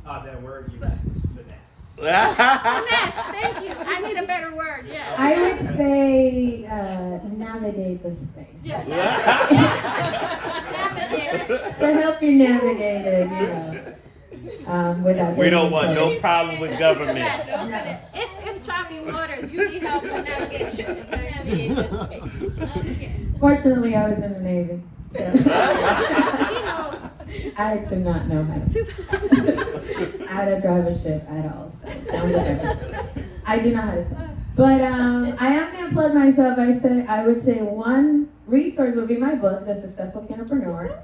That word you use is finesse. Finesse, thank you. I need a better word, yeah. I would say navigate the space. Yeah. Navigate. To help you navigate it, without We don't getting want in no trouble. problem with government. No. It's choppy waters. You need help with navigation. Okay? Navigate this space. Okay. Fortunately, I was in the Navy, so She knows. I do not know how to drive a ship at all. So it sounds like everything. I do know how to swim. But I am going to plug myself. I would say one resource would be my book, The Successful Cannapreneur.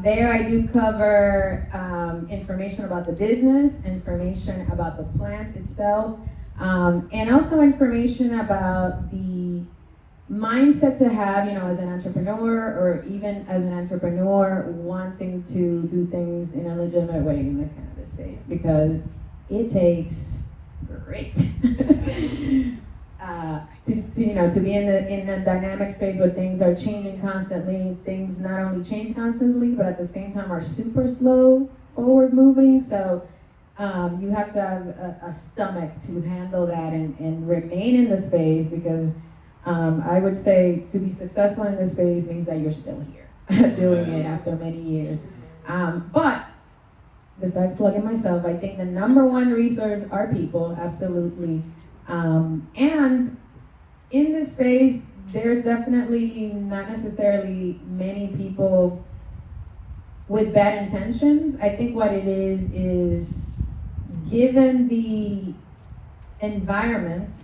There I do cover information about the business, information about the plant itself, and also information about the mindset to have, as an entrepreneur, or even as an entrepreneur wanting to do things in a legitimate way in the cannabis space, because it takes grit to be in a dynamic space where things are changing constantly. Things not only change constantly, but at the same time are super slow forward moving. So you have to have a stomach to handle that and remain in the space, because I would say to be successful in this space means that you're still here doing it after many years. But besides plugging myself, I think the number one resource are people, absolutely. And in this space, there's definitely not necessarily many people with bad intentions. I think what it is given the environment,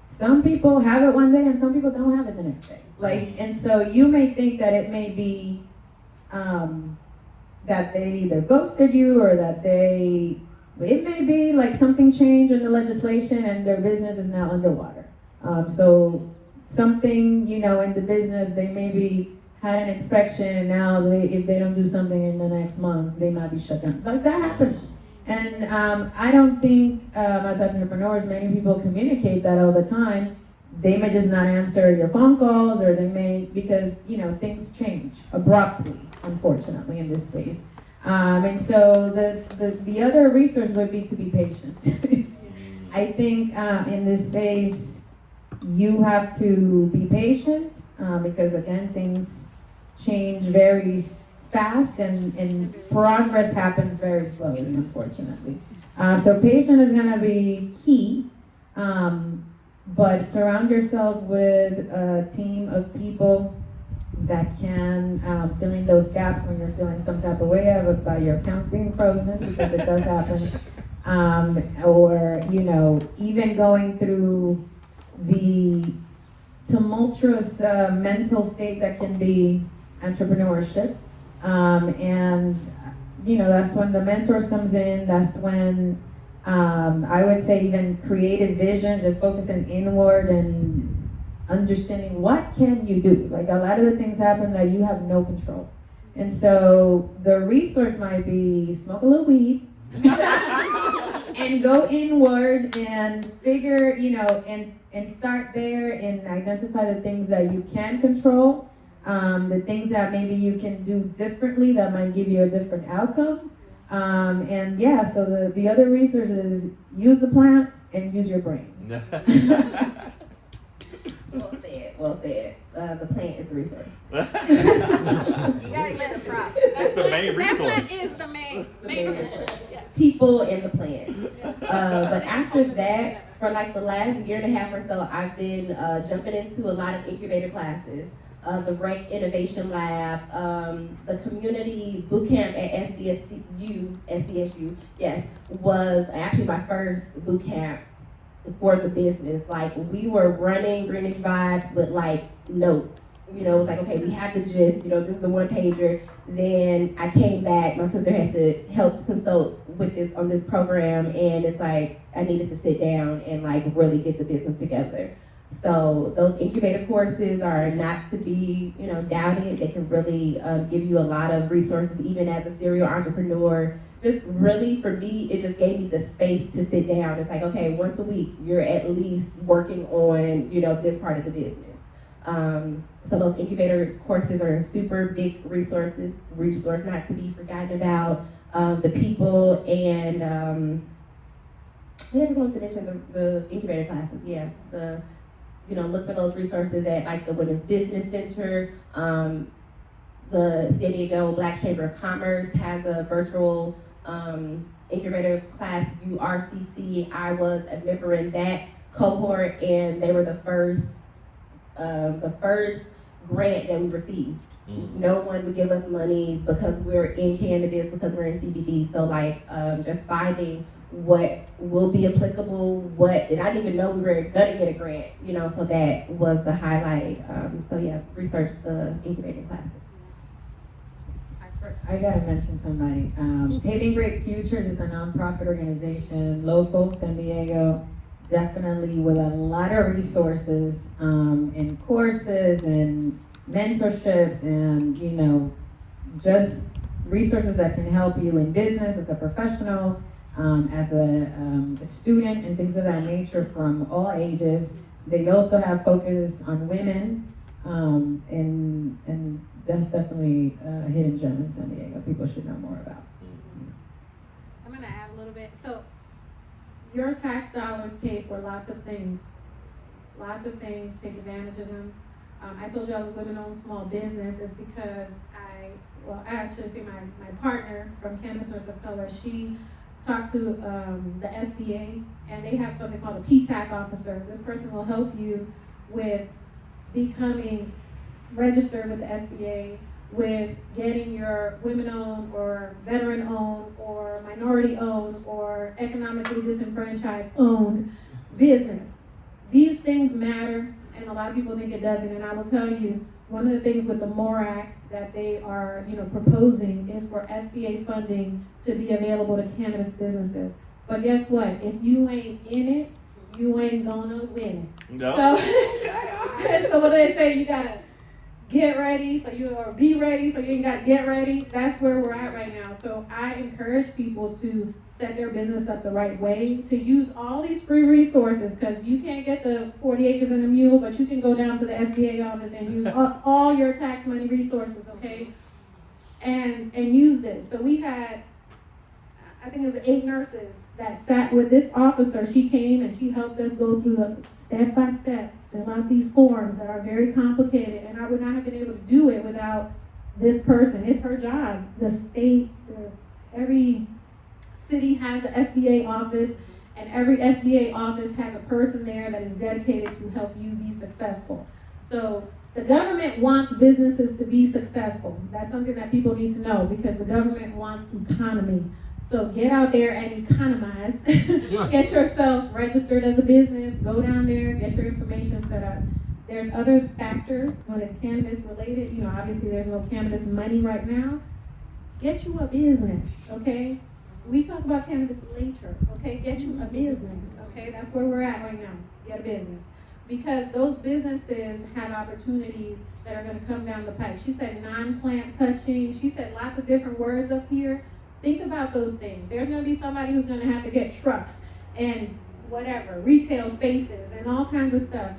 some people have it one day and some people don't have it the next day. And so you may think that it may be that they either ghosted you, or that it may be like something changed in the legislation and their business is now underwater. So something, in the business, they maybe had an inspection and now if they don't do something in the next month, they might be shut down. Like that happens. And I don't think as entrepreneurs, many people communicate that all the time. They may just not answer your phone calls, or they may, because, things change abruptly, unfortunately, in this space. And so the other resource would be to be patient. I think in this space, you have to be patient because, again, things change very fast and progress happens very slowly, unfortunately. So patience is going to be key, but surround yourself with a team of people that can fill in those gaps when you're feeling some type of way about your accounts being frozen, because it does happen, or even going through the tumultuous mental state that can be entrepreneurship, and that's when the mentors comes in. That's when I would say even creative vision, just focusing inward and understanding what can you do. Like a lot of the things happen that you have no control. And so the resource might be smoke a little weed and go inward and figure, and start there and identify the things that you can control, the things that maybe you can do differently that might give you a different outcome. So the other resource is use the plant and use your brain. Well said. The plant is the resource. You gotta let it drop. That's the main That plant resource. is the main resource. Yes. People in the plant. But after that, for like the last year and a half or so, I've been jumping into a lot of incubator classes. The Rec Innovation Lab, the community boot camp at SDSU, yes, was actually my first boot camp for the business. Like, we were running Greenish Vibes with like notes it was like, okay, we have the gist, this is the one pager. Then I came back, my sister has to help consult with this on this program, and it's like I needed to sit down and like really get the business together. So those incubator courses are not to be, doubted. They can really give you a lot of resources, even as a serial entrepreneur. Just really, for me, it just gave me the space to sit down. It's like, okay, once a week, you're at least working on, this part of the business. So those incubator courses are a super big resource not to be forgotten about. The people and I just wanted to mention the incubator classes. Yeah, look for those resources at like the Women's Business Center. The San Diego Black Chamber of Commerce has a virtual incubator class, URCC. I was a member in that cohort, and they were the first grant that we received. No one would give us money because we're in cannabis, because we're in CBD. So just finding what will be applicable, and I didn't even know we were gonna get a grant, so that was the highlight. Research the incubating classes. I gotta mention somebody. Paving Great Futures is a nonprofit organization, local, San Diego, definitely with a lot of resources in courses and mentorships and, just resources that can help you in business as a professional, as a student and things of that nature from all ages. They also have focus on women, and that's definitely a hidden gem in San Diego. People should know more about. I'm gonna add a little bit. So your tax dollars pay for lots of things. Lots of things, take advantage of them. I told you I was a women-owned small business. It's because I actually see my partner from Cannabis Source of Color, she talked to the SBA, and they have something called a PTAC officer. This person will help you with becoming registered with the SBA, with getting your women-owned or veteran-owned or minority-owned or economically disenfranchised owned business. These things matter, and a lot of people think it doesn't. And I will tell you, one of the things with the MORE Act that they are, proposing is for SBA funding to be available to cannabis businesses. But guess what? If you ain't in it, you ain't gonna win it. No. So what do they say? You gotta get ready, or be ready, so you ain't gotta get ready. That's where we're at right now. So I encourage people to set their business up the right way, to use all these free resources, because you can't get the 40 acres and a mule, but you can go down to the SBA office and use all your tax money resources, okay? And use this. So we had, I think it was 8 nurses that sat with this officer. She came and she helped us go through the step by step, fill out these forms that are very complicated, and I would not have been able to do it without this person. It's her job. The state, every city has an SBA office, and every SBA office has a person there that is dedicated to help you be successful. So the government wants businesses to be successful. That's something that people need to know, because the government wants economy. So get out there and economize. Get yourself registered as a business. Go down there, get your information set up. There's other factors when it's cannabis related. Obviously there's no cannabis money right now. Get you a business, okay? We talk about cannabis later, okay? Get you a business, okay? That's where we're at right now. Get a business. Because those businesses have opportunities that are going to come down the pipe. She said non-plant touching. She said lots of different words up here. Think about those things. There's going to be somebody who's going to have to get trucks and whatever, retail spaces and all kinds of stuff.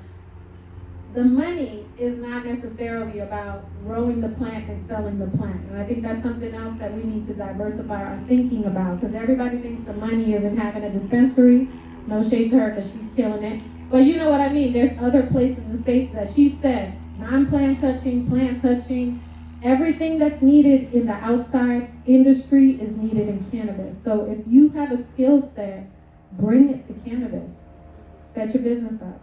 The money is not necessarily about growing the plant and selling the plant. And I think that's something else that we need to diversify our thinking about, because everybody thinks the money is in having a dispensary. No shade to her, because she's killing it. But you know what I mean. There's other places and spaces that she said, non-plant touching, plant touching. Everything that's needed in the outside industry is needed in cannabis. So if you have a skill set, bring it to cannabis. Set your business up.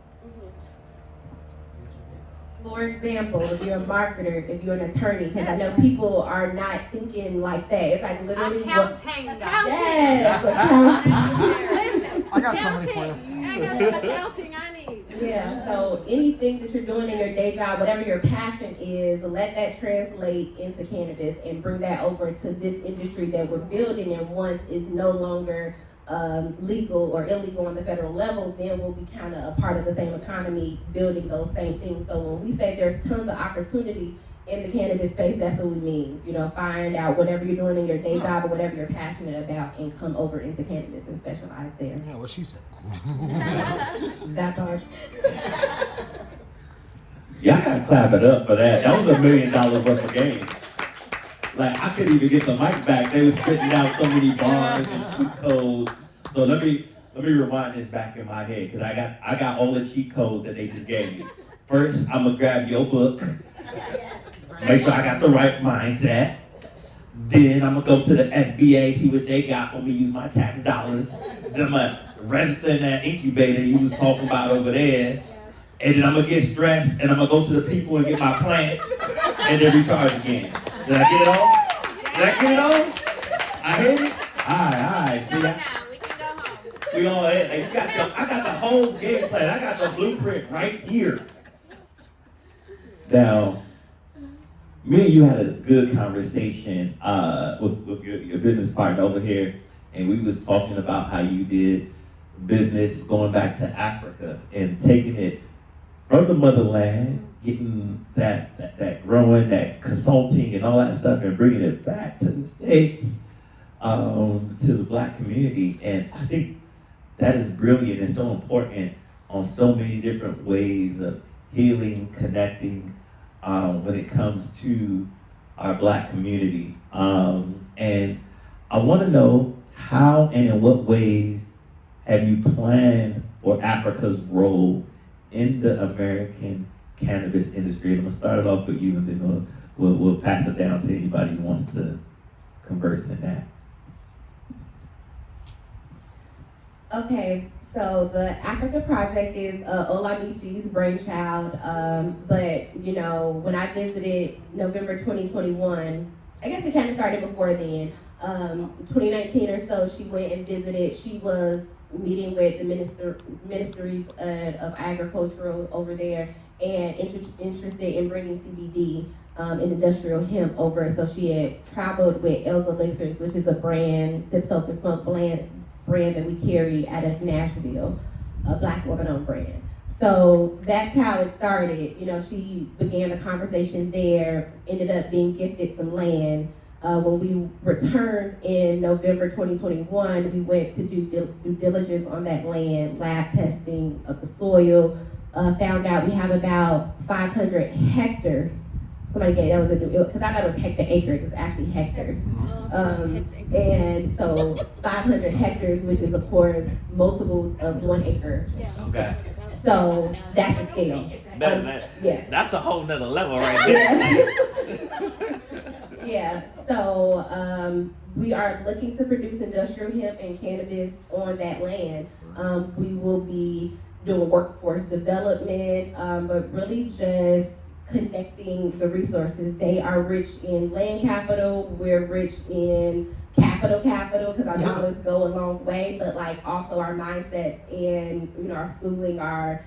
For example, if you're a marketer, if you're an attorney, because I know people are not thinking like that. It's like literally Accounting. Yes, accounting. Listen, I got somebody for you. I got some accounting I need. Yeah, so anything that you're doing in your day job, whatever your passion is, let that translate into cannabis and bring that over to this industry that we're building. And once is no longer legal or illegal on the federal level, then we'll be kind of a part of the same economy, building those same things. So when we say there's tons of opportunity in the cannabis space, that's what we mean. You know, find out whatever you're doing in your day job or whatever you're passionate about and come over into cannabis and specialize there. Yeah, what she said. That part. Y'all gotta clap it up for that. That was $1 million worth of game. Like, I couldn't even get the mic back. They was spitting out so many bars and cheat codes. So let me rewind this back in my head, because I got all the cheat codes that they just gave me. First, I'm gonna grab your book, make sure I got the right mindset. Then I'm gonna go to the SBA, see what they got for me, use my tax dollars. Then I'm gonna register in that incubator you was talking about over there. And then I'm gonna get stressed and I'm gonna go to the people and get my plant and then recharge again. Did I get it all? Did I get it all? I hit it? Alright. See, We can go home. we all hit it. I got the whole game plan. I got the blueprint right here. Now, me and you had a good conversation with your business partner over here, and we was talking about how you did business going back to Africa and taking it from the motherland, getting that growing, that consulting and all that stuff, and bringing it back to the States, to the Black community. And I think that is brilliant and so important on so many different ways of healing, connecting, when it comes to our Black community. And I want to know how and in what ways have you planned for Africa's role in the American cannabis industry? And I'm gonna start it off with you, and then we'll pass it down to anybody who wants to converse in that. Okay, so the Africa Project is Olamiji's brainchild, but you know, when I visited November 2021, I guess it kind of started before then, 2019 or so, she went and visited. She was meeting with the ministries of agriculture over there and interested in bringing CBD and industrial hemp over. So she had traveled with Elza Elixirs, which is a brand, Sip Soap and Smoke brand that we carry out of Nashville, a Black woman-owned brand. So that's how it started. You know, she began the conversation there, ended up being gifted some land. When we returned in November 2021, we went to do due diligence on that land, lab testing of the soil, found out we have about 500 hectares. Somebody gave, that was a new, because I thought it was hectare acres, it's actually hectares. And so 500 hectares, which is of course multiples of 1 acre. Okay. So that's the scale. Yeah. That's a whole nother level right there. Yeah, so we are looking to produce industrial hemp and cannabis on that land. We will be doing workforce development, but really just connecting the resources. They are rich in land capital, we're rich in capital, because our dollars go a long way, but like also our mindsets and, you know, our schooling, our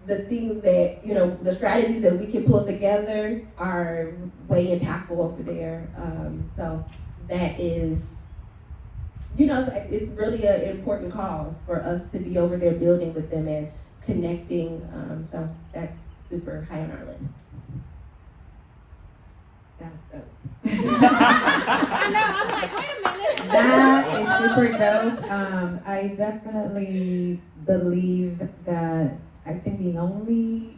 the things that, you know, the strategies that we can pull together are way impactful over there. So that is, you know, it's really an important cause for us to be over there building with them and connecting. So that's super high on our list. That's dope. I know, I'm like, wait a minute. That is super dope. I definitely believe that I think the only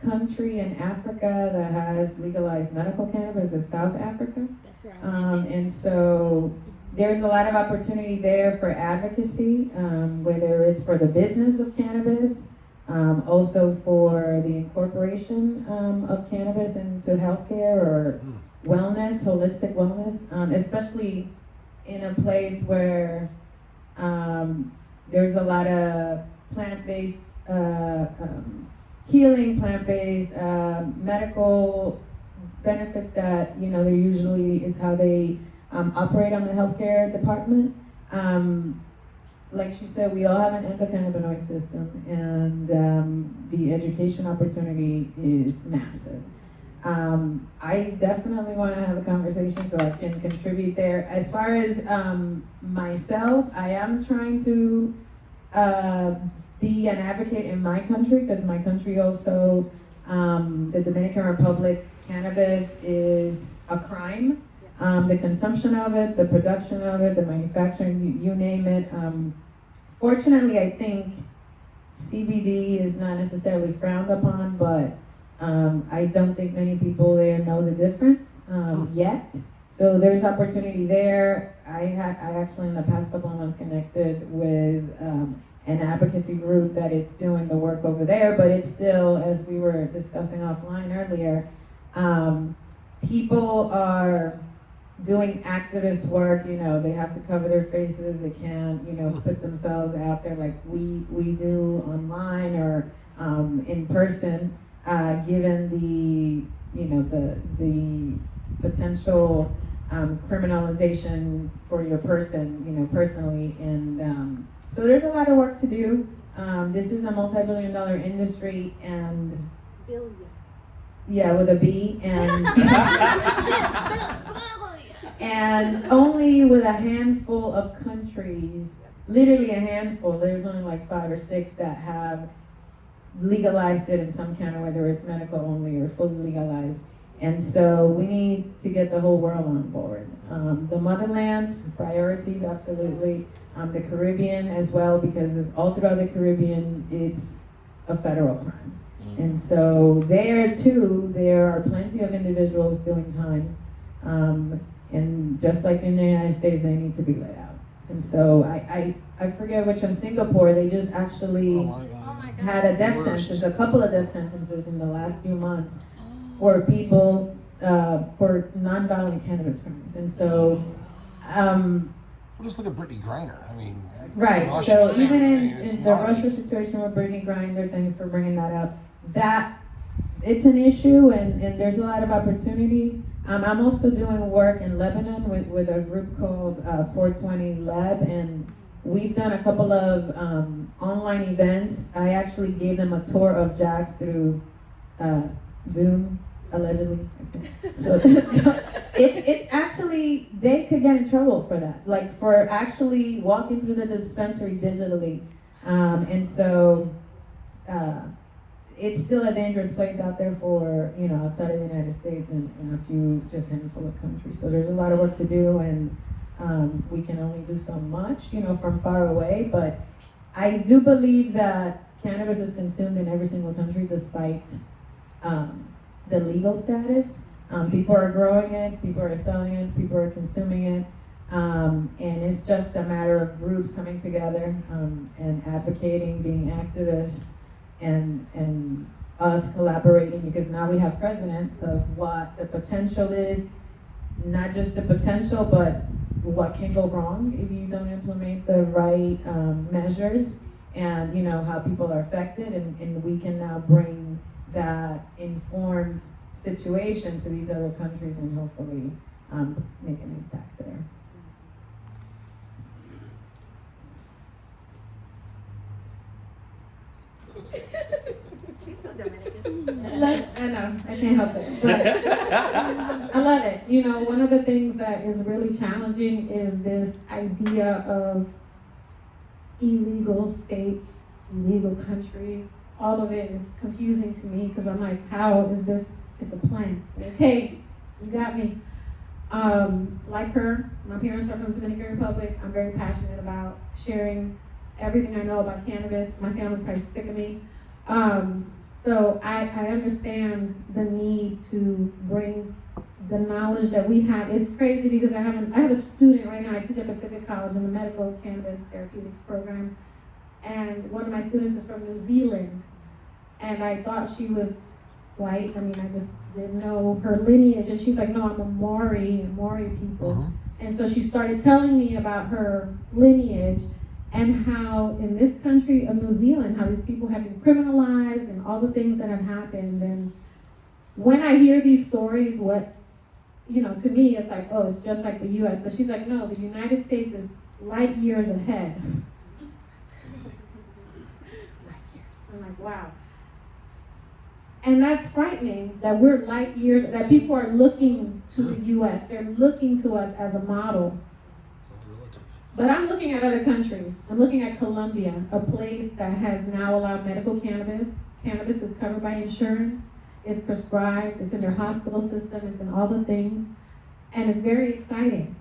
country in Africa that has legalized medical cannabis is South Africa. That's right. And so there's a lot of opportunity there for advocacy, whether it's for the business of cannabis, also for the incorporation of cannabis into healthcare or wellness, holistic wellness, especially in a place where there's a lot of plant-based healing, plant-based medical benefits that, you know, they usually is how they operate on the healthcare department. like she said, we all have an endocannabinoid system, and the education opportunity is massive. I definitely want to have a conversation so I can contribute there. As far as myself, I am trying to be an advocate in my country, because my country also, the Dominican Republic, cannabis is a crime. The consumption of it, the production of it, the manufacturing, you name it. Fortunately, I think CBD is not necessarily frowned upon, but I don't think many people there know the difference yet. So there's opportunity there. I actually in the past couple of months connected with an advocacy group that it's doing the work over there, but it's still, as we were discussing offline earlier, people are doing activist work, you know, they have to cover their faces, they can't, you know, put themselves out there like we do online or in person, given the, you know, the potential criminalization for your person, you know, personally. And so there's a lot of work to do. This is a multi-billion-dollar industry, and Billion. yeah, with a B, and and only with a handful of countries, literally a handful, there's only like 5 or 6 that have legalized it in some kind of way, whether it's medical only or fully legalized. And so we need to get the whole world on board. The motherland, priorities, absolutely. The Caribbean as well, because it's all throughout the Caribbean, it's a federal crime. And so there too, there are plenty of individuals doing time. And just like in the United States, they need to be let out. And so I forget which in Singapore, they just actually had a death sentence, a couple of death sentences in the last few months for people, for nonviolent cannabis crimes. And so, just look at Brittany Griner. I mean, right. Russia, So even in it's the not Russia situation with Brittany Griner, thanks for bringing that up. That it's an issue, and there's a lot of opportunity. I'm also doing work in Lebanon with a group called 420 Lab, and we've done a couple of online events. I actually gave them a tour of Jax through Zoom, allegedly. So it's actually, they could get in trouble for that, like for actually walking through the dispensary digitally. And so it's still a dangerous place out there for, you know, outside of the United States and a few, just handful of countries. So there's a lot of work to do, and we can only do so much, you know, from far away. But I do believe that cannabis is consumed in every single country despite the legal status. People are growing it, people are selling it, people are consuming it. And it's just a matter of groups coming together and advocating, being activists, and us collaborating, because now we have precedent of what the potential is, not just the potential, but what can go wrong if you don't implement the right measures, and you know how people are affected, and we can now bring that informed situation to these other countries and hopefully make an impact there. She's so Dominican. I know, I can't help it. But I love it. You know, one of the things that is really challenging is this idea of illegal states, illegal countries. All of it is confusing to me because I'm like, how is this? It's a plan. Okay, you got me. Like her, my parents are from the Dominican Republic. I'm very passionate about sharing everything I know about cannabis. My family's probably sick of me. So I understand the need to bring the knowledge that we have. It's crazy because I have a student right now. I teach at Pacific College in the medical cannabis therapeutics program. And one of my students is from New Zealand. And I thought she was white. I mean, I just didn't know her lineage. And she's like, no, I'm a Maori people. Uh-huh. And so she started telling me about her lineage and how in this country of New Zealand, how these people have been criminalized and all the things that have happened. And when I hear these stories, to me, it's like, oh, it's just like the US. But she's like, no, the United States is light years ahead like, wow. And that's frightening that we're light years, that people are looking to the US. They're looking to us as a model. But I'm looking at other countries. I'm looking at Colombia, a place that has now allowed medical cannabis. Cannabis is covered by insurance. It's prescribed. It's in their hospital system. It's in all the things. And it's very exciting.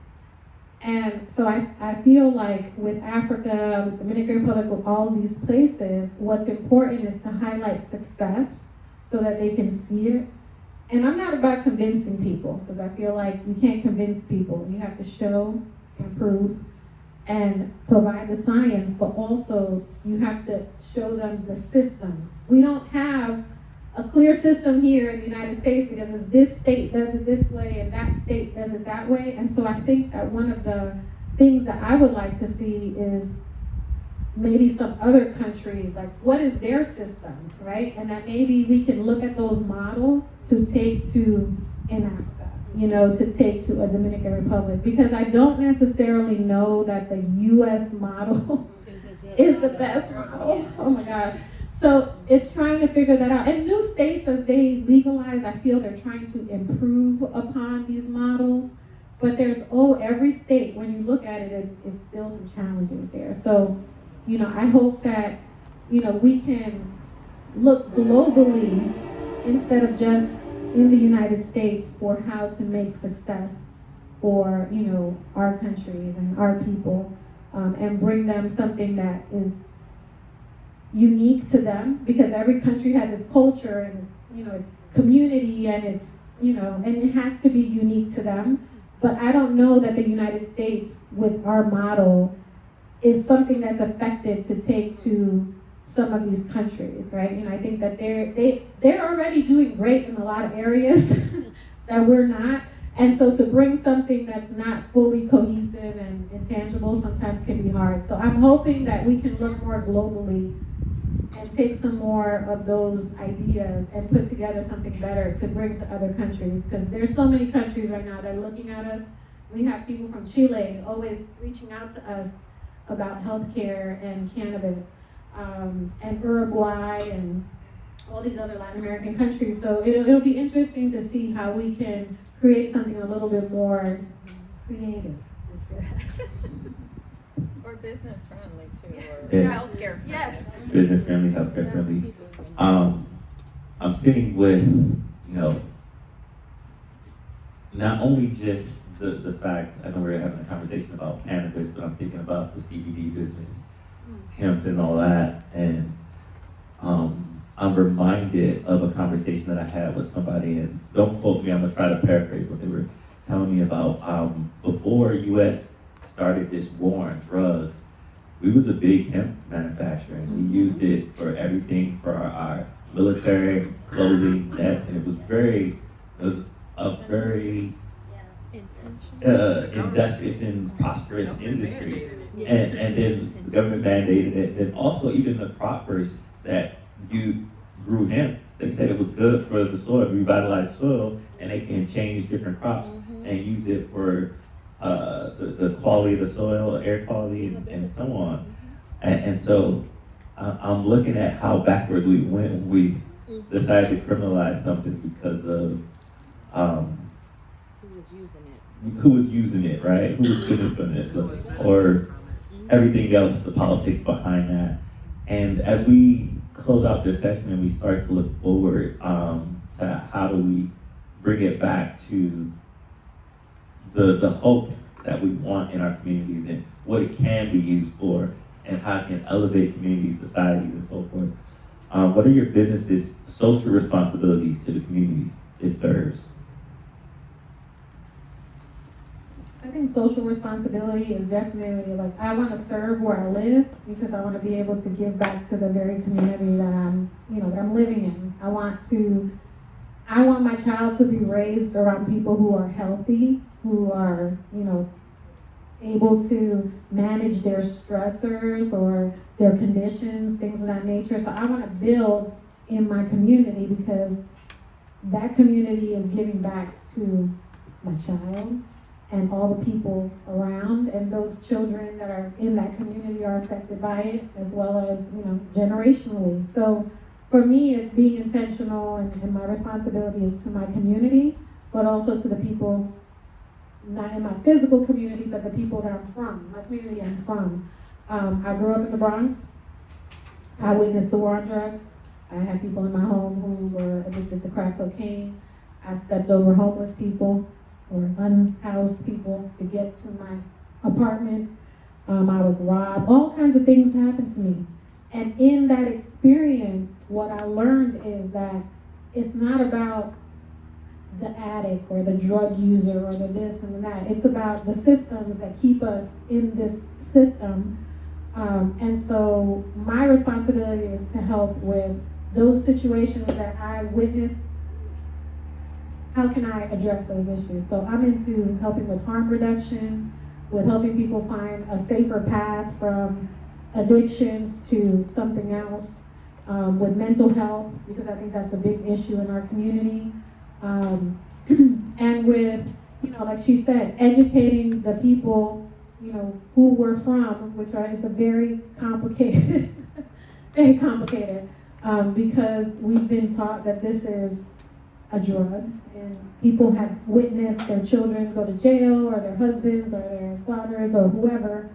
And so I feel like with Africa, with Dominican Republic, with all of these places, what's important is to highlight success so that they can see it. And I'm not about convincing people, because I feel like you can't convince people. You have to show and prove and provide the science, but also you have to show them the system. We don't have a clear system here in the United States because it's this state does it this way and that state does it that way. And so I think that one of the things that I would like to see is maybe some other countries, like what is their systems, right? And that maybe we can look at those models to take to in Africa, you know, to take to a Dominican Republic, because I don't necessarily know that the US model is the best model. Oh my gosh. So it's trying to figure that out. And new states, as they legalize, I feel they're trying to improve upon these models. But there's, every state, when you look at it, it's still some challenges there. So, you know, I hope that, you know, we can look globally instead of just in the United States for how to make success for, you know, our countries and our people, and bring them something that is unique to them, because every country has its culture and its, you know, its community and its, you know, and it has to be unique to them. But I don't know that the United States with our model is something that's effective to take to some of these countries, right? You know, I think that they're already doing great in a lot of areas that we're not. And so to bring something that's not fully cohesive and intangible sometimes can be hard. So I'm hoping that we can look more globally and take some more of those ideas and put together something better to bring to other countries. Because there's so many countries right now that are looking at us. We have people from Chile always reaching out to us about healthcare and cannabis, and Uruguay and all these other Latin American countries. So it'll be interesting to see how we can create something a little bit more creative. Or business friendly too, or Yeah. healthcare friendly. Yes. Business friendly, healthcare friendly. I'm sitting with, you know, not only just the fact, I know we're having a conversation about cannabis, but I'm thinking about the CBD business, hemp and all that. And I'm reminded of a conversation that I had with somebody, and don't quote me, I'm gonna try to paraphrase what they were telling me about. Before US started this war on drugs, we was a big hemp manufacturer, and we used it for everything, for our military, clothing, nets, and it was a very industrious and prosperous industry. And then the government mandated it, and also even the croppers that you grew hemp, they said it was good for the soil, revitalized soil, and they can change different crops and use it for the quality of the soil, air quality, and so on. And so I'm looking at how backwards we went when we decided to criminalize something because of who was using it, right? Who was benefiting it, or everything else, the politics behind that. And as we close out this session and we start to look forward to how do we bring it back to the hope that we want in our communities and what it can be used for and how it can elevate communities, societies, and so forth. What are your businesses' social responsibilities to the communities it serves? I think social responsibility is definitely, like, I want to serve where I live because I want to be able to give back to the very community that I'm living in. I want my child to be raised around people who are healthy, who are, able to manage their stressors or their conditions, things of that nature. So I want to build in my community because that community is giving back to my child and all the people around, and those children that are in that community are affected by it, as well as, generationally. So for me, it's being intentional, and my responsibility is to my community, but also to the people, not in my physical community, but the people that I'm from, my community I'm from. I grew up in the Bronx. I witnessed the war on drugs. I had people in my home who were addicted to crack cocaine. I stepped over homeless people or unhoused people to get to my apartment. I was robbed. All kinds of things happened to me. And in that experience, what I learned is that it's not about the addict or the drug user or the this and the that. It's about the systems that keep us in this system. And so my responsibility is to help with those situations that I witnessed. How can I address those issues? So I'm into helping with harm reduction, with helping people find a safer path from addictions to something else, with mental health, because I think that's a big issue in our community. And with, like she said, educating the people, who we're from, which it's a very complicated, very complicated, because we've been taught that this is a drug, and people have witnessed their children go to jail, or their husbands, or their fathers, or whoever.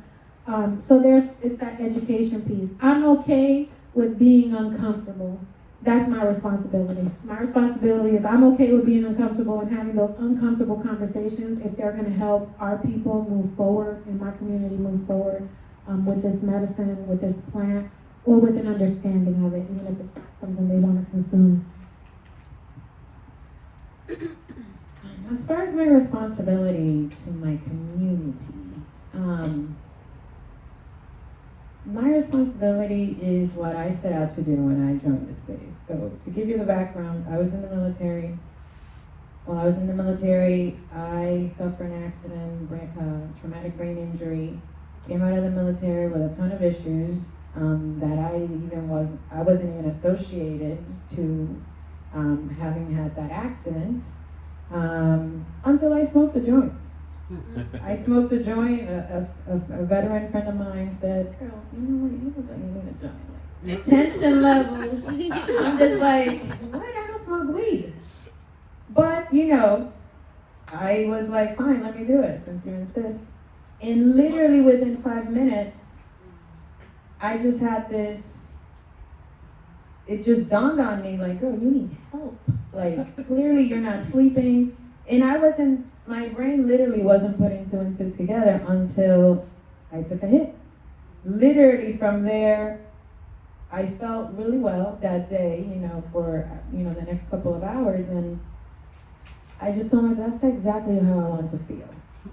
So it's that education piece. I'm okay with being uncomfortable. That's my responsibility. My responsibility is I'm okay with being uncomfortable and having those uncomfortable conversations if they're gonna help our people move forward and my community move forward with this medicine, with this plant, or with an understanding of it, even if it's not something they wanna consume. As far as my responsibility to my community, my responsibility is what I set out to do when I joined the space. So to give you the background, I was in the military. While I was in the military, I suffered an accident, traumatic brain injury, came out of the military with a ton of issues that I wasn't even associated to having had that accident until I smoked a joint. I smoked a joint. A veteran friend of mine said, "Girl, you know what? You look like you need a joint." Like, tension levels. I'm just like, what? I don't smoke weed. But I was like, fine, let me do it since you insist. And literally within 5 minutes, I just had this. It just dawned on me, like, girl, you need help. Like, clearly you're not sleeping. And my brain literally wasn't putting two and two together until I took a hit. Literally from there, I felt really well that day, for, the next couple of hours. And I just told myself, that's exactly how I want to feel.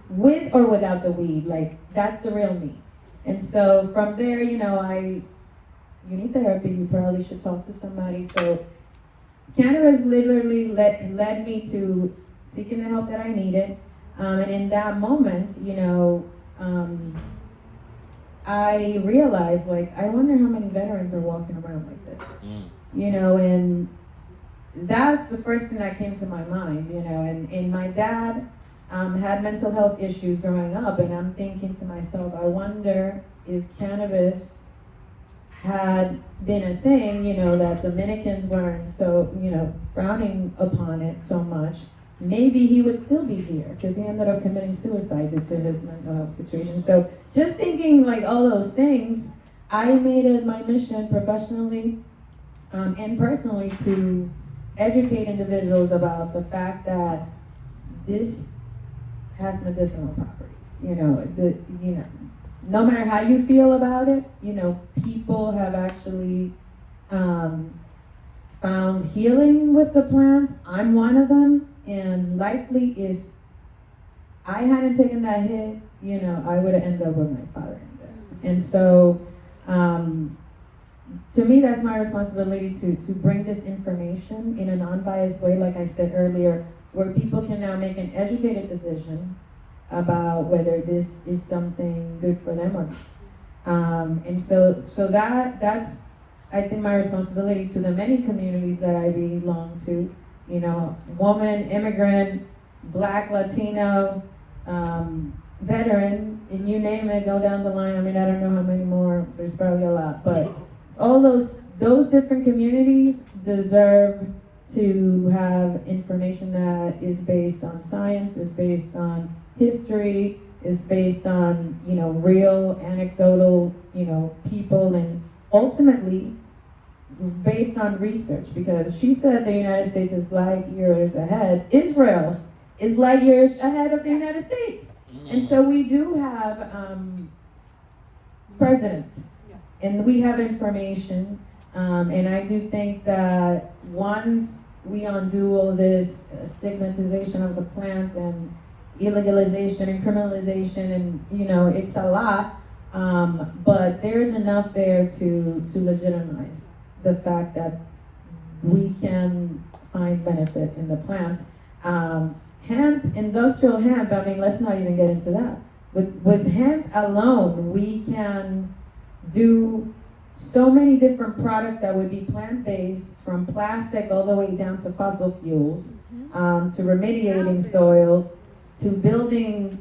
With or without the weed, like, that's the real me. And so from there, you need therapy, you probably should talk to somebody. So cannabis literally led me to seeking the help that I needed. And in that moment, I realized, like, I wonder how many veterans are walking around like this. And that's the first thing that came to my mind, and my dad had mental health issues growing up, and I'm thinking to myself, I wonder if cannabis had been a thing, that Dominicans weren't so, frowning upon it so much, maybe he would still be here, because he ended up committing suicide due to his mental health situation. So just thinking like all those things, I made it my mission professionally and personally to educate individuals about the fact that this has medicinal properties. No matter how you feel about it, people have actually found healing with the plant. I'm one of them, and likely if I hadn't taken that hit, I would have ended up with my father in there. And so, to me, that's my responsibility to bring this information in a non-biased way, like I said earlier, where people can now make an educated decision about whether this is something good for them or not. And so that's, I think, my responsibility to the many communities that I belong to, woman, immigrant, Black, Latino, veteran, and you name it, go down the line. I mean, I don't know how many more, there's probably a lot, but all those different communities deserve to have information that is based on science, is based on history, is based on, you know, real anecdotal, you know, people, and ultimately based on research, because she said the United States is light years ahead. Israel is light years ahead of the United States. And so we do have president, and we have information, and I do think that once we undo all this stigmatization of the plant and illegalization and criminalization, and you know, it's a lot, but there's enough there to legitimize the fact that we can find benefit in the plants. Hemp, industrial hemp, I mean, let's not even get into that. With hemp alone, we can do so many different products that would be plant-based, from plastic all the way down to fossil fuels, to remediating soil, to building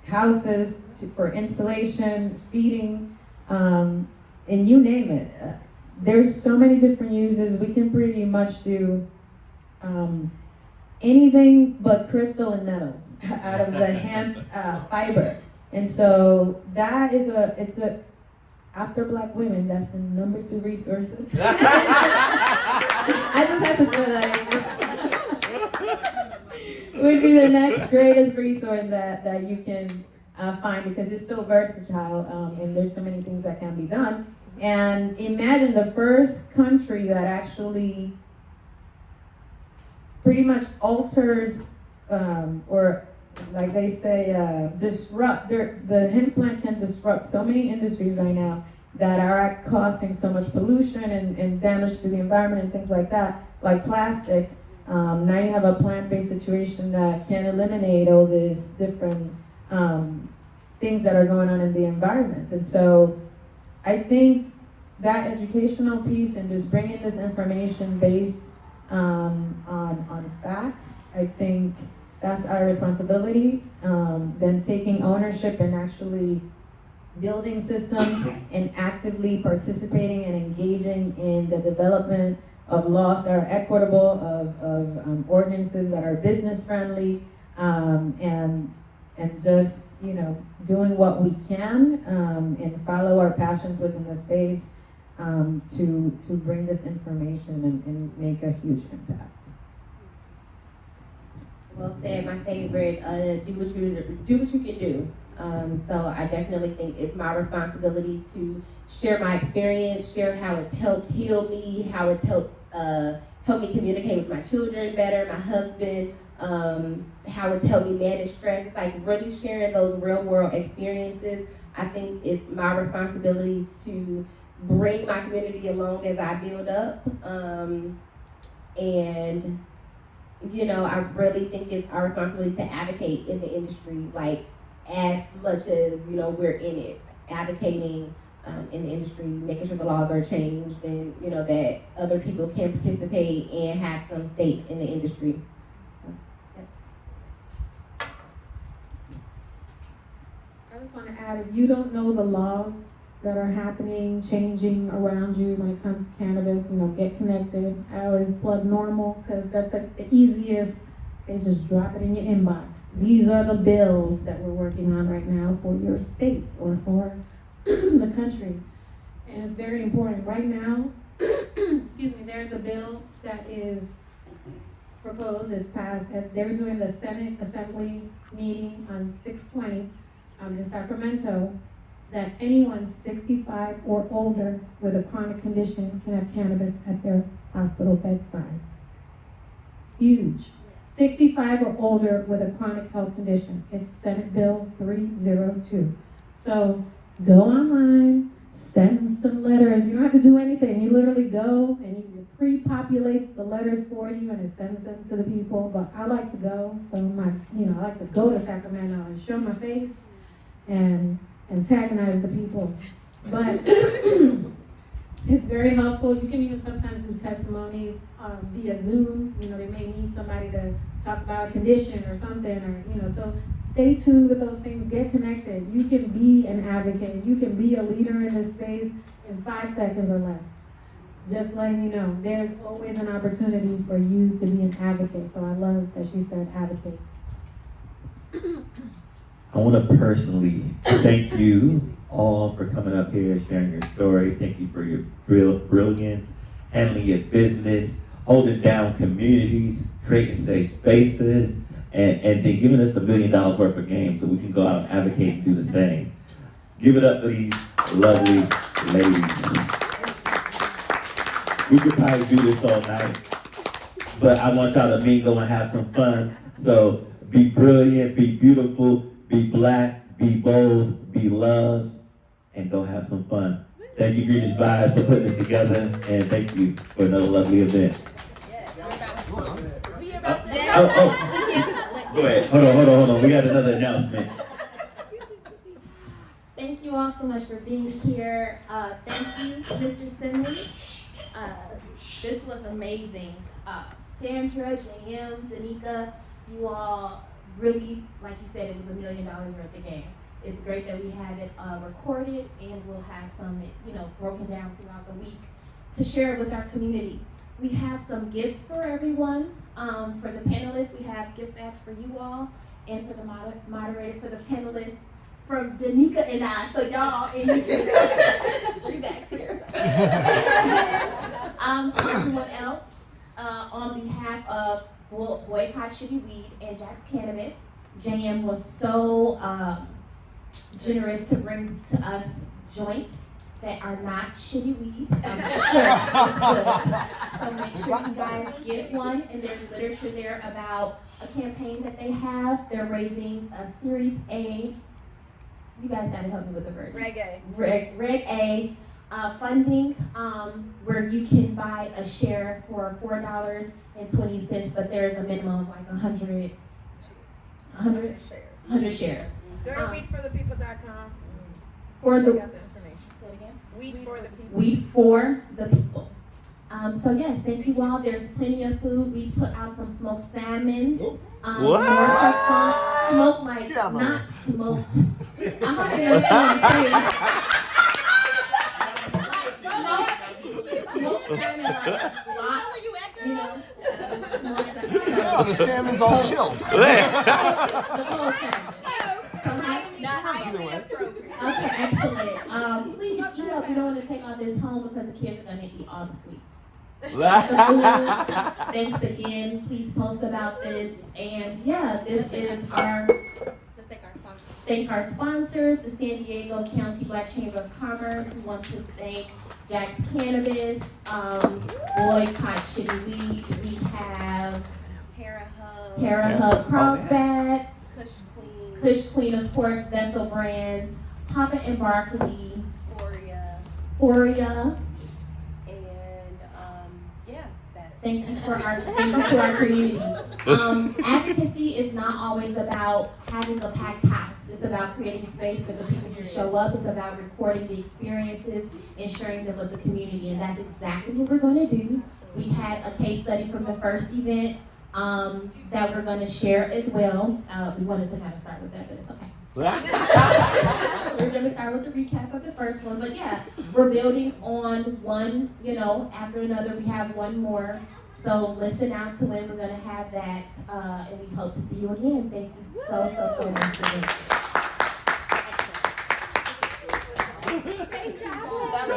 houses, for insulation, feeding, and you name it. There's so many different uses. We can pretty much do anything but crystal and metal out of the hemp fiber. And so that is after Black women, that's the number 2 resource. I just had to throw that in. Would be the next greatest resource that you can find, because it's so versatile, and there's so many things that can be done. And imagine the first country that actually pretty much alters, or like they say, disrupt. The hemp plant can disrupt so many industries right now that are causing so much pollution and damage to the environment and things like that, like plastic. Now you have a plant-based situation that can eliminate all these different things that are going on in the environment. And so I think that educational piece and just bringing this information based on facts, I think that's our responsibility. Then taking ownership and actually building systems and actively participating and engaging in the development of laws that are equitable, of ordinances that are business friendly, and just, you know, doing what we can and follow our passions within the space to bring this information and make a huge impact. Well said. My favorite, do what you can do. So I definitely think it's my responsibility to share my experience, share how it's helped heal me, how it's helped me communicate with my children better, my husband, how it's helped me manage stress. It's like really sharing those real world experiences. I think it's my responsibility to bring my community along as I build up. And you know, I really think it's our responsibility to advocate in the industry, like as much as, you know, we're in it, advocating in the industry, making sure the laws are changed, and, you know, that other people can participate and have some stake in the industry. So, yeah. I just want to add, if you don't know the laws that are happening, changing around you when it comes to cannabis, you know, get connected. I always plug Normal, because that's the easiest. They just drop it in your inbox. These are the bills that we're working on right now for your state or for the country. And it's very important. Right now, excuse me, there's a bill that is proposed, it's passed. They were doing the Senate Assembly meeting on 6/20 in Sacramento, that anyone 65 or older with a chronic condition can have cannabis at their hospital bedside. It's huge. 65 or older with a chronic health condition. It's Senate Bill 302. So go online, send some letters. You don't have to do anything. You literally go and it pre-populates the letters for you and it sends them to the people. But I like to go, so I like to go to Sacramento and show my face and antagonize the people. But it's very helpful. You can even sometimes do testimonies via Zoom. You know, they may need somebody to talk about a condition or something, or, you know, so stay tuned with those things, get connected. You can be an advocate, you can be a leader in this space in 5 seconds or less. Just letting you know, there's always an opportunity for you to be an advocate. So I love that she said advocate. I want to personally thank you all for coming up here and sharing your story. Thank you for your brilliance, handling your business, holding down communities, creating safe spaces, and then giving us $1 million worth of games so we can go out and advocate and do the same. Give it up for these lovely ladies. We could probably do this all night, but I want y'all to mingle and have some fun. So be brilliant, be beautiful, be black, be bold, be loved, and go have some fun. Thank you, Greenish Vibes, for putting this together, and thank you for another lovely event. Go ahead. Hold on. We got another announcement. Thank you all so much for being here. Thank you, Mr. Simmons. This was amazing. Sandra, JM, Danica, you all really, like you said, it was $1 million worth of games. It's great that we have it recorded, and we'll have some, broken down throughout the week to share it with our community. We have some gifts for everyone. For the panelists, we have gift bags for you all, and for the moderator, for the panelists, from Danica and I. So y'all, and you 3 bags here. For everyone else, on behalf of Boycott Shitty Weed and Jack's Cannabis, JM was so generous to bring to us joints that are not shitty weed. I'm sure it's good. So make sure you guys get one. And there's literature there about a campaign that they have. They're raising a Series A. You guys gotta help me with the word. Reg A. Reg A funding, where you can buy a share for $4.20, but there's a minimum of like 100 shares. Go to weedforthepeople.com. For the, got the information. say it again? Weed for the people. Weed for the people. So yes, thank you all. There's plenty of food. We put out some smoked salmon. What? More croissants. Smoked like not smoked. I'm not gonna say what I'm saying. Smoked salmon, like lots, smoked salmon. Oh, the salmon's all chilled. The whole salmon. Either way. Okay, excellent. Please eat up. You don't want to take all this home because the kids are gonna eat all the sweets. The food. Thanks again. Please post about this. And yeah, this is our. Thank our sponsors, the San Diego County Black Chamber of Commerce. We want to thank Jack's Cannabis, Boycott Shitty Weed. We have Parahub Carlsbad, Kush Queen, of course, Vessel Brands, Papa and Barkley, Foria. Thank you to our community. Advocacy is not always about having a packed house. It's about creating space for the people to show up. It's about recording the experiences and sharing them with the community. And that's exactly what we're going to do. We had a case study from the first event that we're going to share as well. We wanted to kind of start with that, but it's okay. We're going to start with the recap of the first one. But yeah, we're building on one, after another. We have one more. So listen out to when we're going to have that. And we hope to see you again. Thank you so much for this.